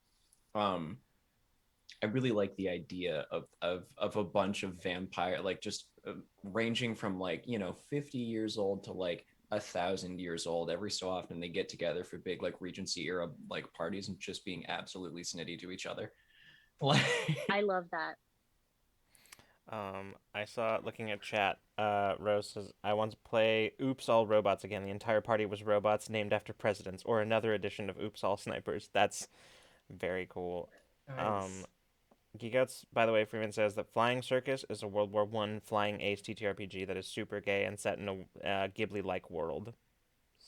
I really like the idea of a bunch of vampire, like just ranging from 50 years old to 1,000 years old. Every so often they get together for big Regency era parties and just being absolutely snitty to each other. I love that. I saw looking at chat. Rose says, "I want to play Oops All Robots again. The entire party was robots named after presidents, or another edition of Oops All Snipers." That's very cool. Nice. Geekouts, by the way, Freeman says that Flying Circus is a World War One flying ace TTRPG that is super gay and set in a Ghibli-like world.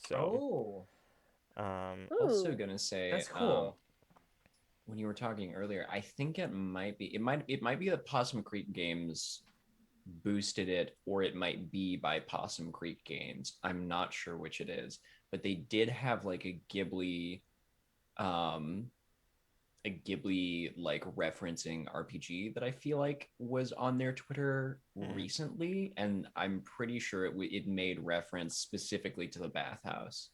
So, Oh, um, Also Ooh. gonna say, that's cool. when you were talking earlier, I think it might be that Possum Creek Games boosted it, or it might be by Possum Creek Games. I'm not sure which it is, but they did have um, a Ghibli referencing RPG that I feel like was on their Twitter hmm, recently, and I'm pretty sure it made reference specifically to the bathhouse.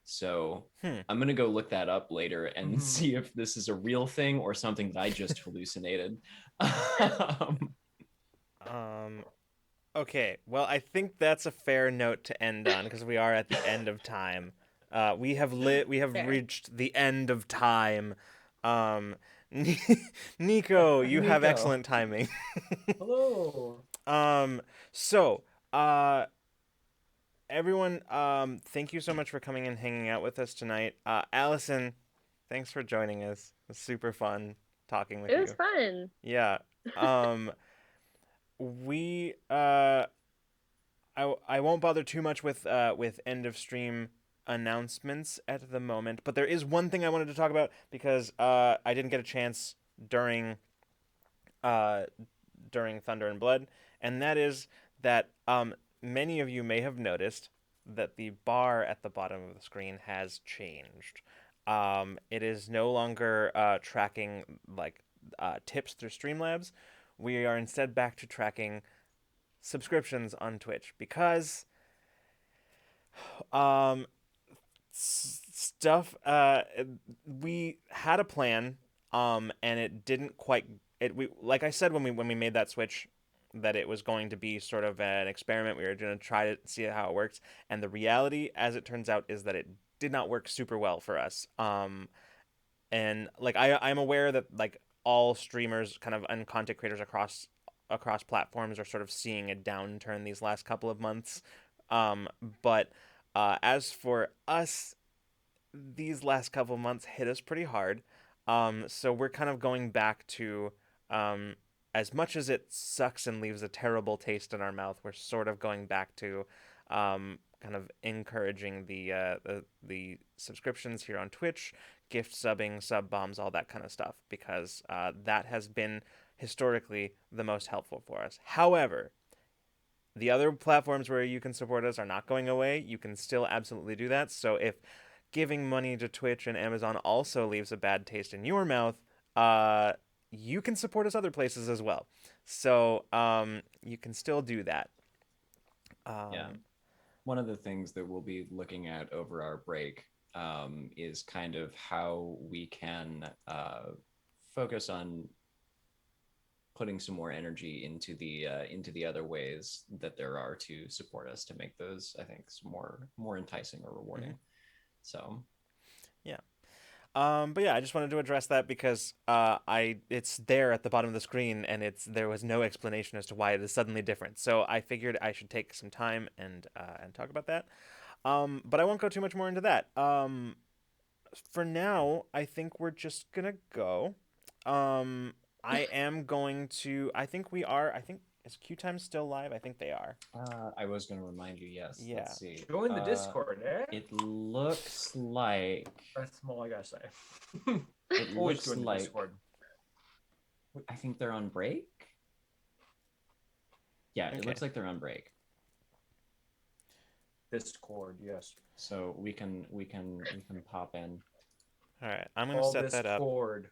So hmm. I'm gonna go look that up later and Hmm. see if this is a real thing or something that I just hallucinated. um, Um, okay. Well, I think that's a fair note to end on because we are at the end of time. We have Fair. reached the end of time. Um, Nico, you have Nico. excellent timing. Hello. Um, so, uh, everyone, thank you so much for coming and hanging out with us tonight. Allison, thanks for joining us. It was super fun talking with It was you. fun. Yeah. We I won't bother too much with end of stream announcements at the moment, but there is one thing I wanted to talk about because I didn't get a chance during uh during Thunder and Blood, and that is that many of you may have noticed that the bar at the bottom of the screen has changed. It is no longer tracking tips through Streamlabs. We are instead back to tracking subscriptions on Twitch because um, stuff we had a plan and it didn't quite it we like I said when we made that switch that it was going to be sort of an experiment. We were going to try to see how it works, and the reality as it turns out is that it did not work super well for us. And I'm aware that all streamers kind of and content creators across platforms are sort of seeing a downturn these last couple of months. But as for us, these last couple of months hit us pretty hard. So we're kind of going back to um, as much as it sucks and leaves a terrible taste in our mouth, we're sort of going back to kind of encouraging the subscriptions here on Twitch, gift subbing, sub bombs, all that kind of stuff, because that has been historically the most helpful for us. However, the other platforms where you can support us are not going away. You can still absolutely do that. So if giving money to Twitch and Amazon also leaves a bad taste in your mouth, you can support us other places as well. So you can still do that. yeah, Um, one of the things that we'll be looking at over our break is kind of how we can focus on putting some more energy into the other ways that there are to support us to make those, I think, more enticing or rewarding. mhm, So yeah. But yeah, I just wanted to address that because it's there at the bottom of the screen, and there was no explanation as to why it is suddenly different. So I figured I should take some time and talk about that. But I won't go too much more into that. For now, I think we're just gonna go. Um, I am going to. I think we are. I think is Q Time still live? I think they are. I was going to remind you, yes. Yeah. Let's see. Join the Discord, eh? It looks like. That's all I gotta say. It Always looks join the like. Discord. I think they're on break. Yeah, Okay. it looks like they're on break. Discord, yes. So we can pop in. All right, I'm gonna All set that up. Discord.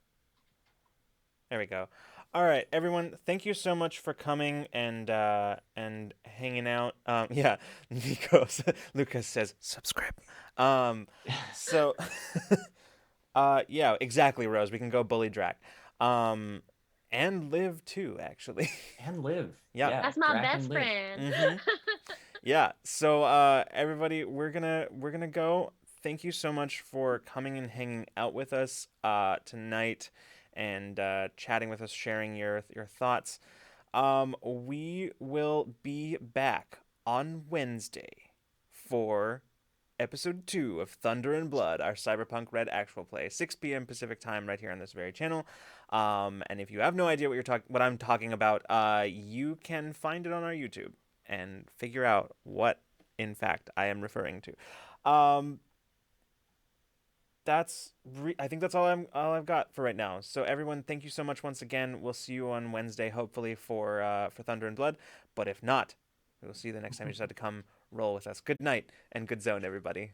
There we go. All right, everyone. Thank you so much for coming and hanging out. Yeah, Lucas says subscribe. So, yeah, exactly, Rose. We can go bully Drac. And live too, actually. And live. Yeah. That's my Drac best and live. friend. Mhm. Yeah. So, everybody, we're gonna go. Thank you so much for coming and hanging out with us tonight, and chatting with us, sharing your thoughts. We will be back on Wednesday for episode 2 of Thunder and Blood, our Cyberpunk Red actual play, 6 p.m. Pacific time, right here on this very channel. And if you have no idea what I'm talking about, you can find it on our YouTube and figure out what, in fact, I am referring to. I think that's all I've got for right now. So everyone, thank you so much once again. We'll see you on Wednesday, hopefully for Thunder and Blood. But if not, we will see you the next time you decide to come roll with us. Good night and good zone, everybody.